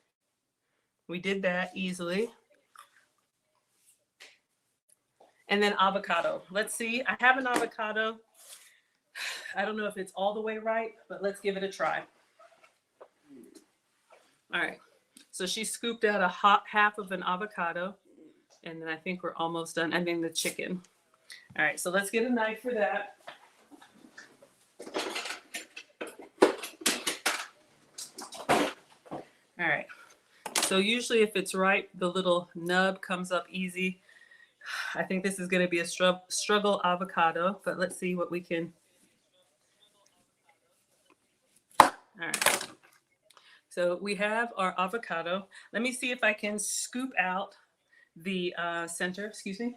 We did that easily. And then avocado. Let's see. I have an avocado. I don't know if it's all the way right, but let's give it a try. All right. So she scooped out a half of an avocado. And then I think we're almost done. I mean the chicken. All right. So let's get a knife for that. All right, so usually if it's right, the little nub comes up easy. I think this is going to be a struggle avocado, but let's see what we can. All right, so we have our avocado. Let me see if I can scoop out the center, excuse me.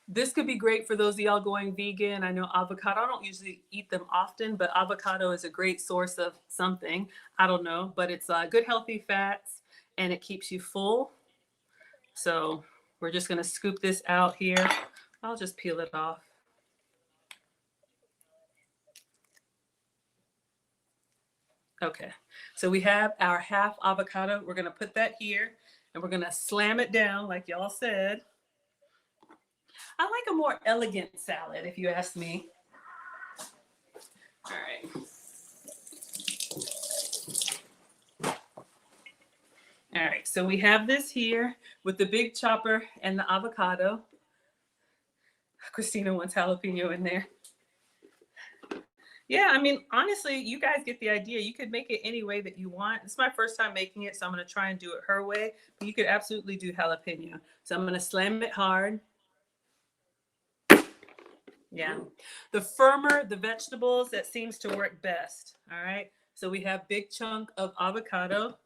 This could be great for those of y'all going vegan. I know avocado, I don't usually eat them often, but avocado is a great source of something. I don't know, but it's good healthy fats and it keeps you full. So we're just gonna scoop this out here. I'll just peel it off. Okay, so we have our half avocado. We're gonna put that here and we're gonna slam it down like y'all said. I like a more elegant salad, if you ask me. All right. All right, so we have this here with the big chopper and the avocado. Christina wants jalapeno in there. Yeah, I mean, honestly, you guys get the idea. You could make it any way that you want. It's my first time making it, so I'm going to try and do it her way. But you could absolutely do jalapeno. So I'm going to slam it hard. Yeah. The firmer the vegetables, that seems to work best. All right. So we have big chunk of avocado.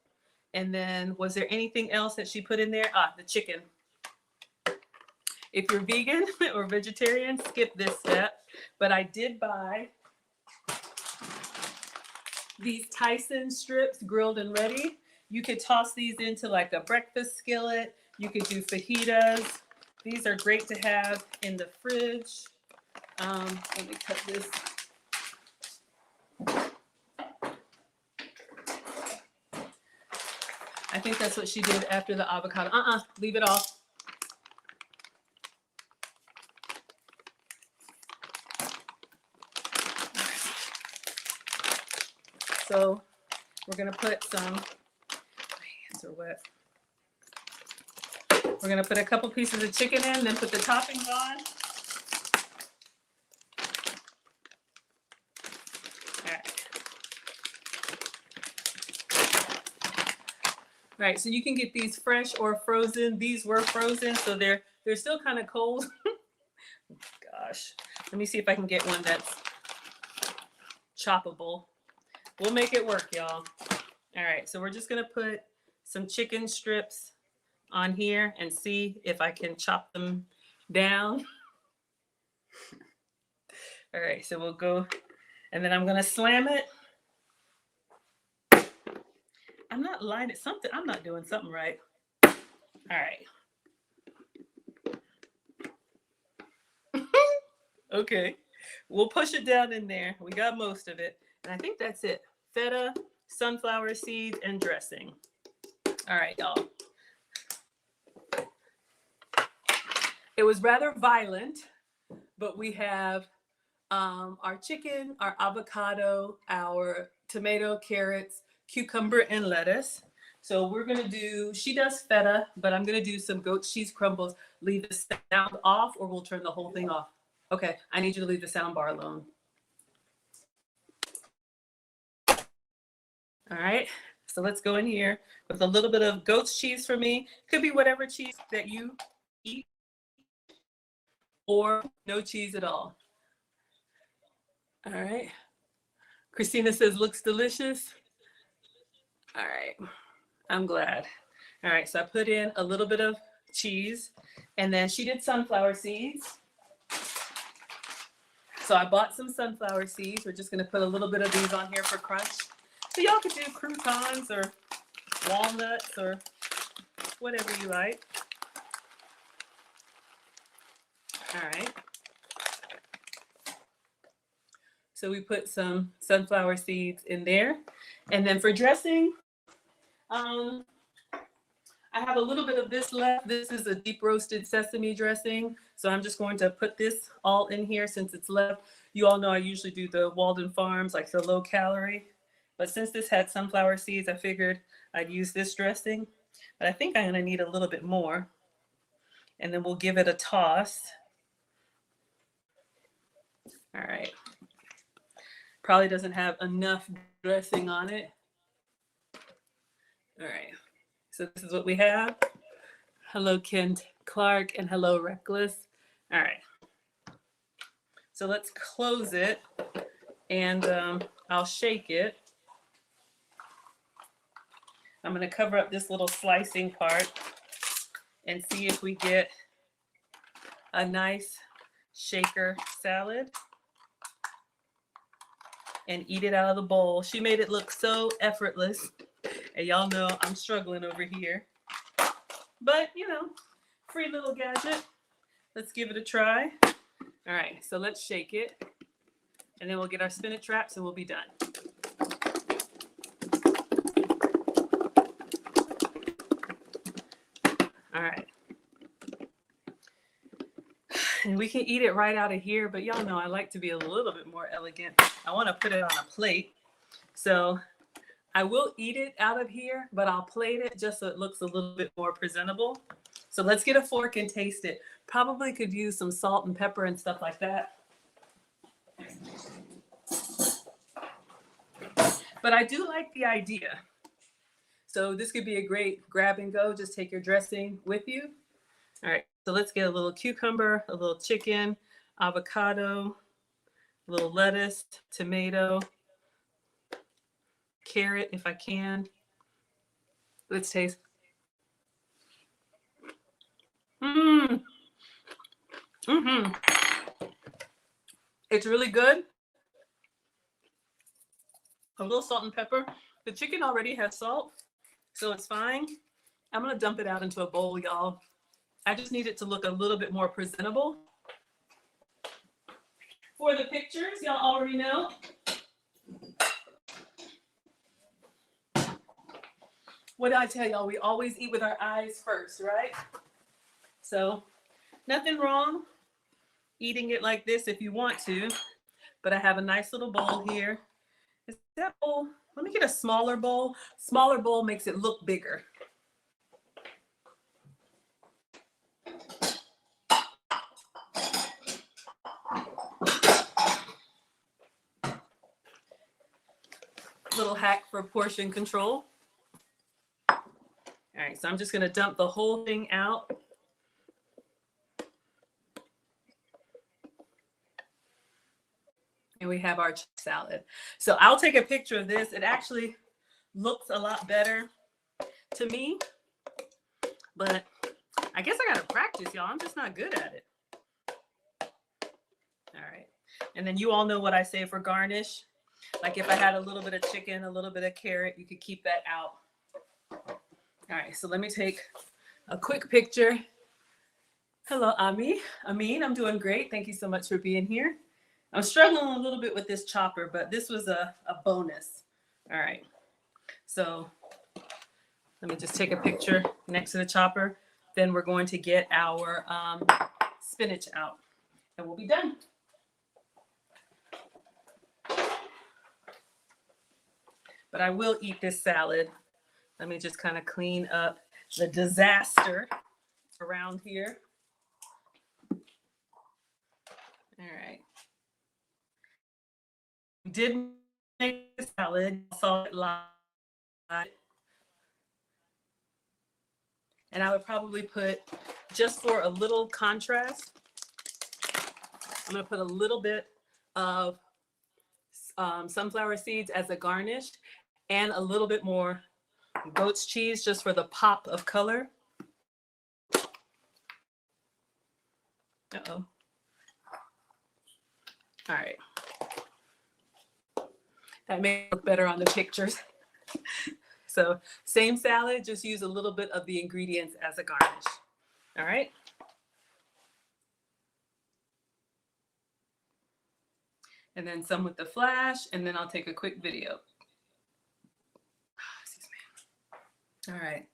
And then was there anything else that she put in there? The chicken. If you're vegan or vegetarian, skip this step. But I did buy these Tyson strips, grilled and ready. You could toss these into like a breakfast skillet. You could do fajitas. These are great to have in the fridge. Let me cut this. I think that's what she did after the avocado. Leave it off. So we're gonna put some, my hands are wet. We're gonna put a couple pieces of chicken in, then put the toppings on. All right, so you can get these fresh or frozen. These were frozen, so they're still kind of cold. Gosh, let me see if I can get one that's choppable. We'll make it work, y'all. All right, so we're just gonna put some chicken strips on here and see if I can chop them down. All right, so we'll go, and then I'm gonna slam it. I'm not lying at something. I'm not doing something right. All right. Okay. We'll push it down in there. We got most of it. And I think that's it. Feta, sunflower seeds, and dressing. All right, y'all. It was rather violent, but we have our chicken, our avocado, our tomato, carrots, cucumber, and lettuce. So we're gonna do, she does feta, but I'm gonna do some goat cheese crumbles. Leave the sound off or we'll turn the whole thing off. Okay, I need you to leave the sound bar alone. All right, so let's go in here with a little bit of goat's cheese for me. Could be whatever cheese that you eat or no cheese at all. All right. Christina says, looks delicious. All right, I'm glad. All right, so I put in a little bit of cheese and then she did sunflower seeds. So I bought some sunflower seeds. We're just gonna put a little bit of these on here for crunch. So y'all could do croutons or walnuts or whatever you like. All right. So we put some sunflower seeds in there. And then for dressing, I have a little bit of this left. This is a deep roasted sesame dressing. So I'm just going to put this all in here since it's left. You all know I usually do the Walden Farms, like the low calorie. But since this had sunflower seeds, I figured I'd use this dressing. But I think I'm gonna need a little bit more. And then we'll give it a toss. All right. Probably doesn't have enough dressing on it. All right. So this is what we have. Hello, Kent Clark, and hello, Reckless. All right. So let's close it, and I'll shake it. I'm going to cover up this little slicing part and see if we get a nice shaker salad and eat it out of the bowl. She made it look so effortless. And y'all know I'm struggling over here. But, you know, free little gadget. Let's give it a try. All right, so let's shake it. And then we'll get our spinach wraps and we'll be done. All right. And we can eat it right out of here, but y'all know I like to be a little bit more elegant. I want to put it on a plate. So I will eat it out of here, but I'll plate it just so it looks a little bit more presentable. So let's get a fork and taste it. Probably could use some salt and pepper and stuff like that. but I do like the idea. So this could be a great grab and go. Just take your dressing with you. All right, so let's get a little cucumber, a little chicken, avocado, a little lettuce, tomato, carrot if I can. Let's taste. It's really good. A little salt and pepper. The chicken already has salt, so it's fine. I'm gonna dump it out into a bowl, y'all. I just need it to look a little bit more presentable. For the pictures, y'all already know. What did I tell y'all? We always eat with our eyes first, right? So nothing wrong eating it like this if you want to, but I have a nice little bowl here. Is that bowl? Let me get a smaller bowl. Smaller bowl makes it look bigger. Little hack for portion control. All right, so I'm just gonna dump the whole thing out. And we have our salad. So I'll take a picture of this. It actually looks a lot better to me, but I guess I gotta practice, y'all. I'm just not good at it. All right, and then you all know what I say for garnish. Like if I had a little bit of chicken, a little bit of carrot, you could keep that out. All right, so let me take a quick picture. Hello, Amin, I'm doing great. Thank you so much for being here. I'm struggling a little bit with this chopper, but this was a bonus. All right, so let me just take a picture next to the chopper. Then we're going to get our spinach out and we'll be done. But I will eat this salad. Let me just kind of clean up the disaster around here. All right. We did make the salad. I saw it live. And I would probably put, just for a little contrast, I'm gonna put a little bit of sunflower seeds as a garnish and a little bit more goat's cheese just for the pop of color. Uh-oh. All right. That may look better on the pictures. So same salad, just use a little bit of the ingredients as a garnish. All right. And then some with the flash, and then I'll take a quick video. Excuse me. All right.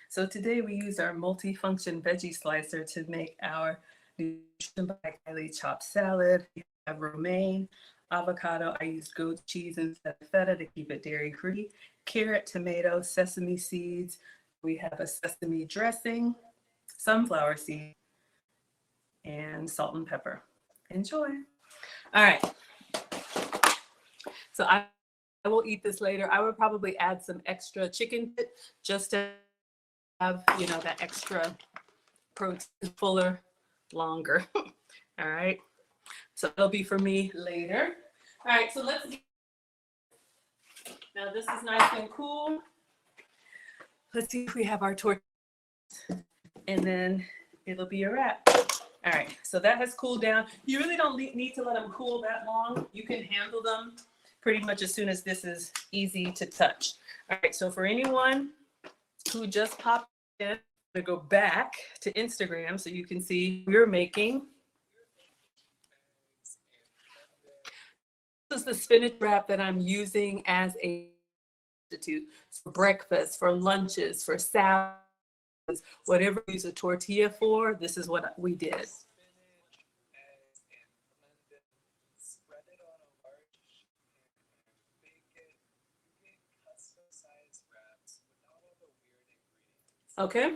So today we used our multi-function veggie slicer to make our nutrition by Kylie chopped salad. We have romaine, avocado. I used goat cheese instead of feta to keep it dairy-free. Carrot, tomato, sesame seeds. We have a sesame dressing, sunflower seed, and salt and pepper. Enjoy. All right. So I will eat this later. I would probably add some extra chicken just to have, you know, that extra protein, fuller, longer. All right. So it'll be for me later. All right. So let's get, now this is nice and cool. Let's see if we have our tortillas, and then it'll be a wrap. All right. So that has cooled down. You really don't need to let them cool that long. You can handle them pretty much as soon as this is easy to touch. All right, so for anyone who just popped in, I'm gonna go back to Instagram so you can see we're making. This is the spinach wrap that I'm using as a substitute for breakfast, for lunches, for salads, whatever you use a tortilla for, this is what we did. Okay,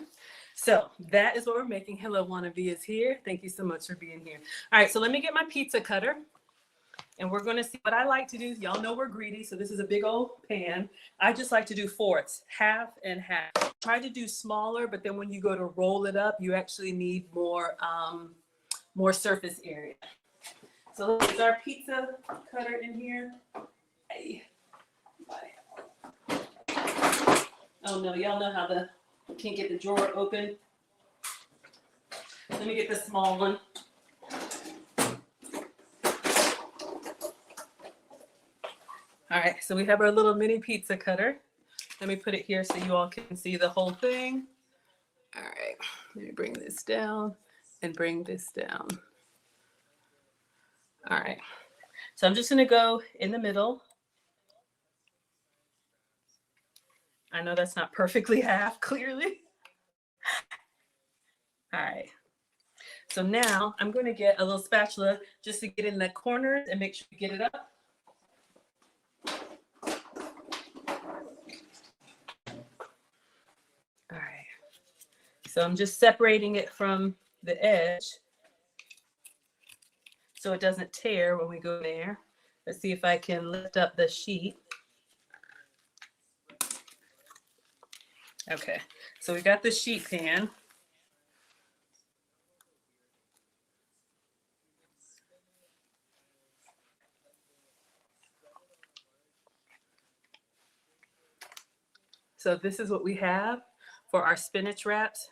so that is what we're making. Hello, Wannabe is here. Thank you so much for being here. All right, so let me get my pizza cutter And we're going to see what I like to do. Y'all know we're greedy, so this is a big old pan. I just like to do fourths, half and half. Try to do smaller, but then when you go to roll it up, you actually need more surface area. So let's get our pizza cutter in here. Hey. Oh no, y'all know how can't get the drawer open. Let me get the small one. All right, so we have our little mini pizza cutter. Let me put it here so you all can see the whole thing. All right, let me bring this down and bring this down. All right, so I'm just gonna go in the middle. I know that's not perfectly half, clearly. All right, so now I'm gonna get a little spatula just to get in the corners and make sure you get it up. All right, so I'm just separating it from the edge so it doesn't tear when we go there. Let's see if I can lift up the sheet. Okay, so we got the sheet pan. So this is what we have for our spinach wraps.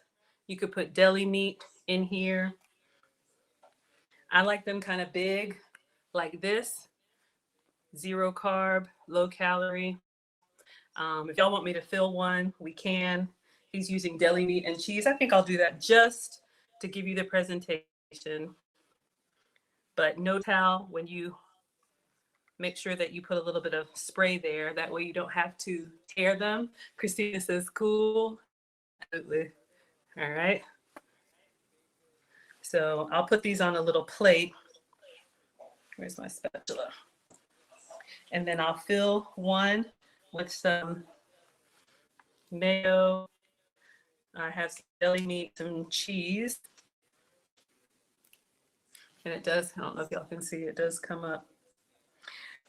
You could put deli meat in here. I like them kind of big, like this. 0 carb, low calorie. If y'all want me to fill one, we can. He's using deli meat and cheese. I think I'll do that just to give you the presentation. But note how when you make sure that you put a little bit of spray there. That way you don't have to tear them. Christina says, cool. Absolutely. All right. So I'll put these on a little plate. Where's my spatula? And then I'll fill one with some mayo. I have some deli meat, some cheese. And it does, I don't know if y'all can see, it does come up.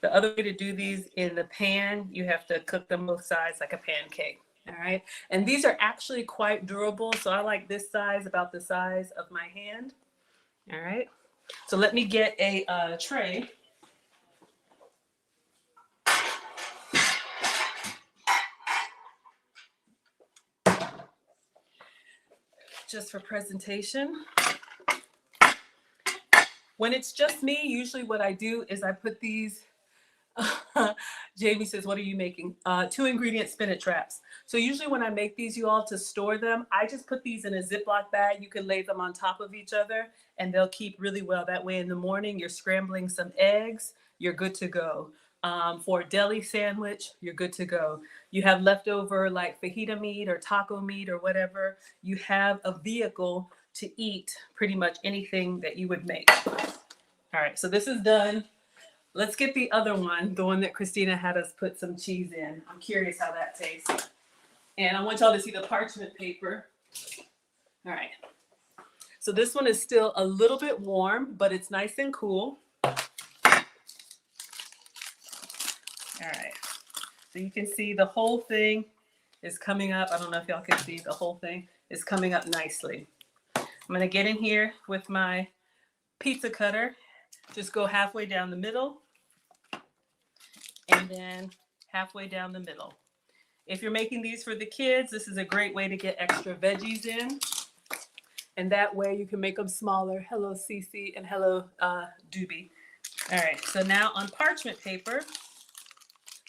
The other way to do these in the pan, you have to cook them both sides like a pancake. All right. And these are actually quite durable. So I like this size, about the size of my hand. All right. So let me get a tray. Just for presentation. When it's just me, usually what I do is I put these, Jamie says, what are you making? 2 ingredient spinach wraps. So usually when I make these, you all, to store them, I just put these in a Ziploc bag. You can lay them on top of each other and they'll keep really well. That way in the morning, you're scrambling some eggs, you're good to go. For a deli sandwich, you're good to go. You have leftover like fajita meat or taco meat or whatever, you have a vehicle to eat pretty much anything that you would make. All right, so this is done. Let's get the other one, the one that Christina had us put some cheese in. I'm curious how that tastes. And I want y'all to see the parchment paper. All right. So this one is still a little bit warm, but it's nice and cool. All right. So you can see the whole thing is coming up. I don't know if y'all can see, the whole thing is coming up nicely. I'm going to get in here with my pizza cutter. Just go halfway down the middle and then halfway down the middle. If you're making these for the kids, this is a great way to get extra veggies in. And that way you can make them smaller. Hello, Cece, and hello, Doobie. All right, so now on parchment paper,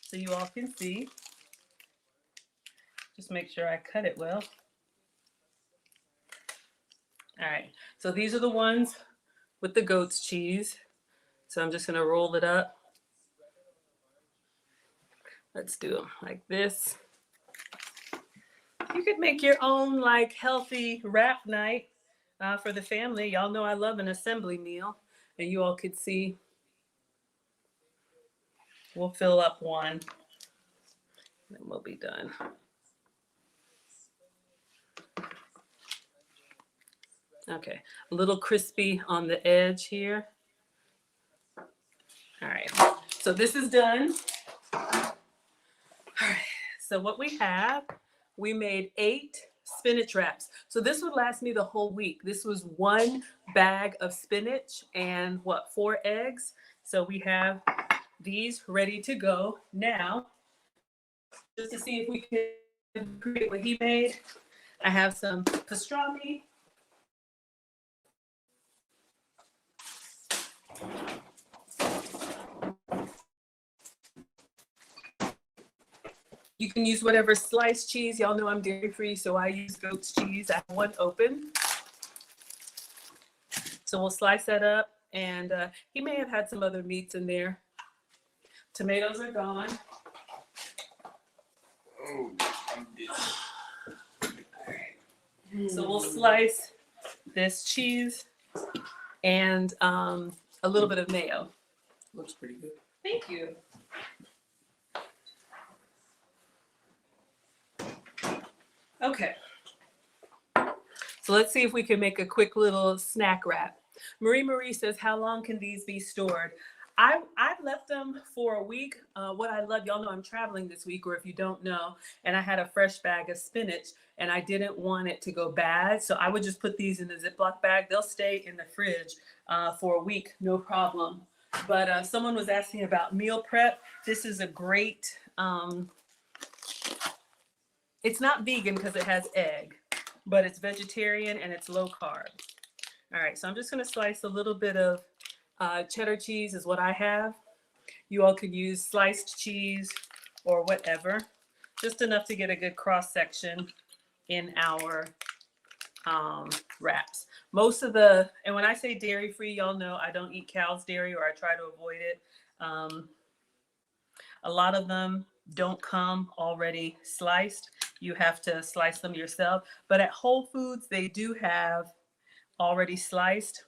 so you all can see, just make sure I cut it well. All right, so these are the ones with the goat's cheese. So I'm just gonna roll it up. Let's do them like this. You could make your own like healthy wrap night for the family. Y'all know I love an assembly meal, and you all could see. We'll fill up one, and then we'll be done. Okay, a little crispy on the edge here. All right, so this is done. All right, so what we made 8 spinach wraps. So this would last me the whole week. This was 1 bag of spinach and 4 eggs. So we have these ready to go. Now, just to see if we can create what he made, I have some pastrami. You can use whatever sliced cheese. Y'all know I'm dairy free, so I use goat's cheese. I have one open. So we'll slice that up. And he may have had some other meats in there. Tomatoes are gone. Oh, I'm dizzy. So we'll slice this cheese and a little bit of mayo. Looks pretty good. Thank you. Okay. So let's see if we can make a quick little snack wrap. Marie says, how long can these be stored? I've left them for a week. What I love, y'all know I'm traveling this week, or if you don't know, and I had a fresh bag of spinach and I didn't want it to go bad. So I would just put these in a Ziploc bag. They'll stay in the fridge for a week, no problem. But someone was asking about meal prep. This is a great, it's not vegan because it has egg, but it's vegetarian and it's low carb. All right, so I'm just gonna slice a little bit of cheddar cheese is what I have. You all could use sliced cheese or whatever, just enough to get a good cross section in our wraps. Most of and when I say dairy free, y'all know I don't eat cow's dairy, or I try to avoid it. A lot of them don't come already sliced. You have to slice them yourself. But at Whole Foods, they do have already sliced.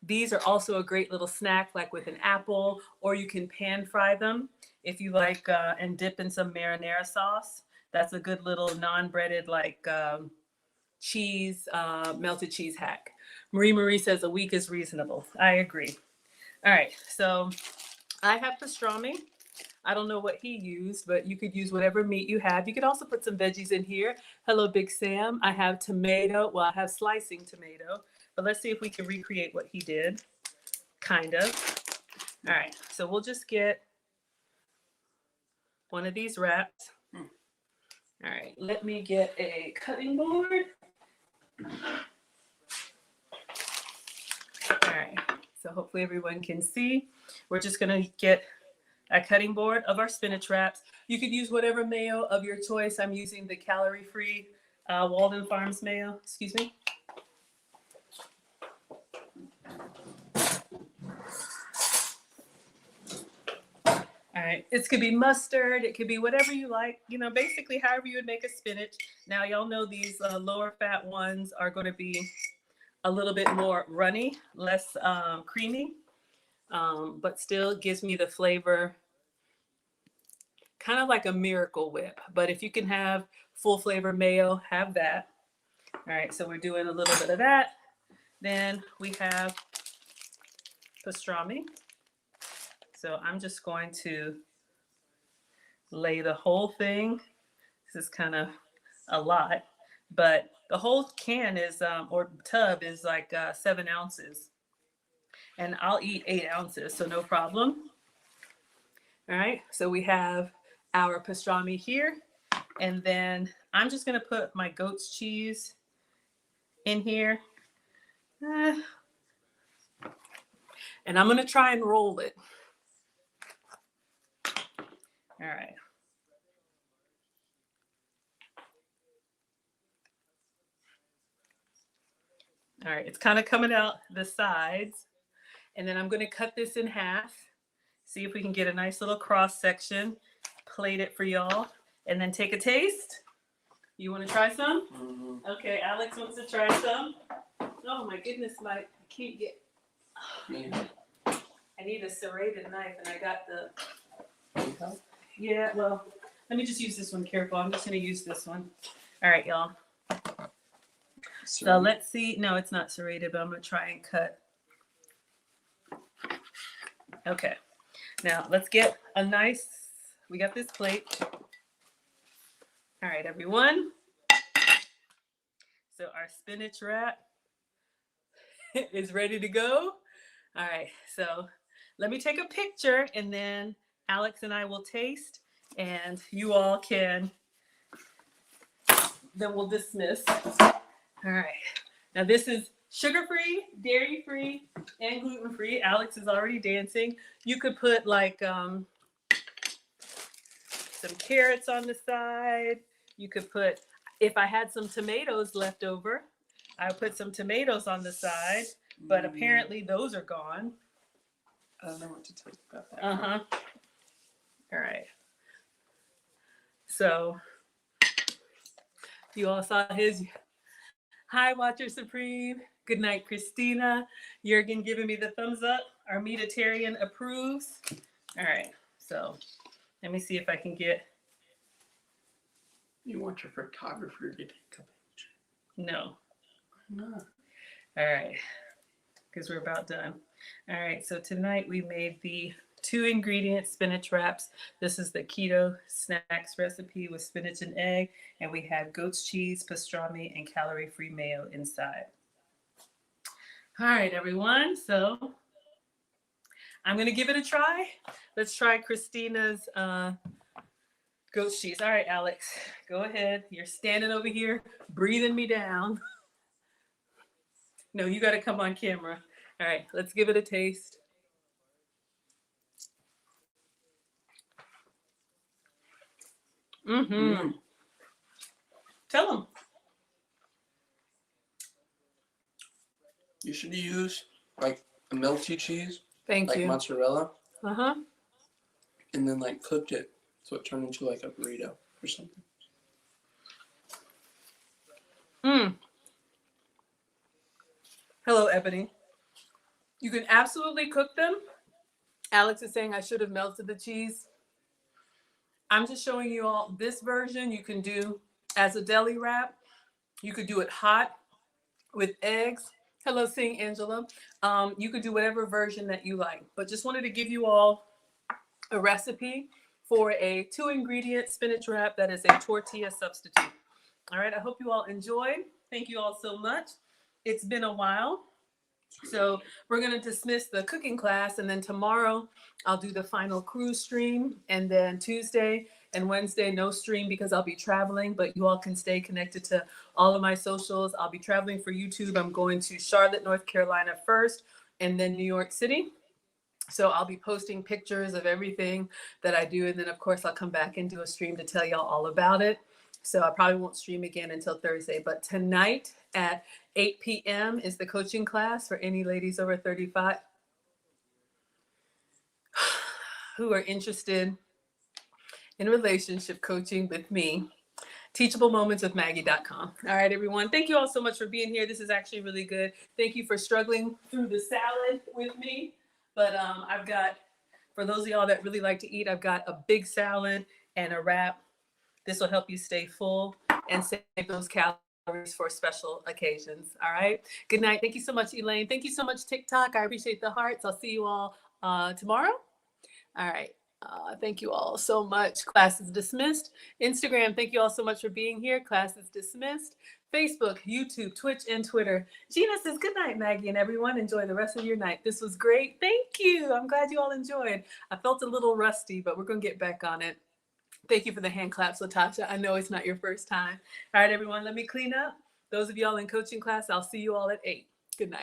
These are also a great little snack, like with an apple, or you can pan fry them if you like, and dip in some marinara sauce. That's a good little non-breaded, like cheese, melted cheese hack. Marie says a week is reasonable. I agree. All right, so I have pastrami. I don't know what he used, but you could use whatever meat you have. You could also put some veggies in here. Hello, Big Sam. I have tomato. Well, I have slicing tomato, but let's see if we can recreate what he did. Kind of. All right, so we'll just get one of these wraps. All right, let me get a cutting board. All right, so hopefully everyone can see. We're just gonna get a cutting board of our spinach wraps. You could use whatever mayo of your choice. I'm using the calorie-free Walden Farms mayo, excuse me. All right, it could be mustard, it could be whatever you like, you know, basically however you would make a spinach. Now, y'all know these lower fat ones are gonna be a little bit more runny, less creamy, but still gives me the flavor, kind of like a Miracle Whip. But if you can have full flavor mayo, have that. All right, so we're doing a little bit of that. Then we have pastrami. So I'm just going to lay the whole thing. This is kind of a lot, but the whole can is, or tub is like 7 ounces. And I'll eat 8 ounces, so no problem. All right, so we have our pastrami here. And then I'm just gonna put my goat's cheese in here. And I'm gonna try and roll it. All right. All right, it's kind of coming out the sides. And then I'm gonna cut this in half. See if we can get a nice little cross section. Plate it for y'all. And then take a taste. You wanna try some? Mm-hmm. Okay, Alex wants to try some. Oh my goodness, I can't get, Yeah. I need a serrated knife and I got the, yeah, well, let me just use this one, careful. I'm just gonna use this one. All right, y'all. So let's see. No, it's not serrated, but I'm gonna try and cut. Okay, Now let's get a nice, we got this plate. All right, everyone. So our spinach wrap is ready to go. All right, so let me take a picture and then Alex and I will taste and you all can, then we'll dismiss. All right, now this is sugar-free, dairy-free, and gluten-free. Alex is already dancing. You could put like some carrots on the side. You could put, if I had some tomatoes left over, I would put some tomatoes on the side, but apparently those are gone. I don't know what to tell you about that. Uh-huh. All right. So you all saw his. Hi, Watcher Supreme. Good night, Christina. Jurgen giving me the thumbs up. Our meatitarian approves. All right. So let me see if I can get. You want your photographer to take a picture? No. No. All right. Because we're about done. All right. So tonight we made the 2-ingredient spinach wraps. This is the Ketosnackz recipe with spinach and egg. And we had goat's cheese, pastrami, and calorie-free mayo inside. All right, everyone. So I'm going to give it a try. Let's try Christina's goat's cheese. All right, Alex, go ahead. You're standing over here, breathing me down. No, you got to come on camera. All right, let's give it a taste. Mm-hmm. Tell them. You should use like a melty cheese, Thank like you. mozzarella, Uh-huh. and then like cooked it so it turned into like a burrito or something. Hello, Ebony. You can absolutely cook them. Alex is saying I should have melted the cheese. I'm just showing you all this version you can do as a deli wrap. You could do it hot with eggs. Hello, Sing Angela. You could do whatever version that you like, but just wanted to give you all a recipe for a 2-ingredient spinach wrap that is a tortilla substitute. All right, I hope you all enjoyed. Thank you all so much. It's been a while. So we're going to dismiss the cooking class, and then tomorrow I'll do the final cruise stream, and then Tuesday and Wednesday no stream because I'll be traveling, but you all can stay connected to all of my socials. I'll be traveling for YouTube. I'm going to Charlotte, North Carolina first, and then New York City. So I'll be posting pictures of everything that I do, and then of course I'll come back and do a stream to tell y'all all about it. So I probably won't stream again until Thursday, but tonight at 8 p.m. is the coaching class for any ladies over 35 who are interested in relationship coaching with me. TeachableMomentsWithMaggie.com. All right, everyone. Thank you all so much for being here. This is actually really good. Thank you for struggling through the salad with me. But I've got, for those of y'all that really like to eat, I've got a big salad and a wrap. This will help you stay full and save those calories for special occasions. All right. Good night. Thank you so much, Elaine. Thank you so much, TikTok. I appreciate the hearts. I'll see you all tomorrow. All right. Thank you all so much. Class is dismissed. Instagram, thank you all so much for being here. Class is dismissed. Facebook, YouTube, Twitch, and Twitter. Gina says, good night, Maggie, and everyone. Enjoy the rest of your night. This was great. Thank you. I'm glad you all enjoyed. I felt a little rusty, but we're going to get back on it. Thank you for the hand claps, Latasha. I know it's not your first time. All right, everyone, let me clean up. Those of y'all in coaching class, I'll see you all at 8. Good night.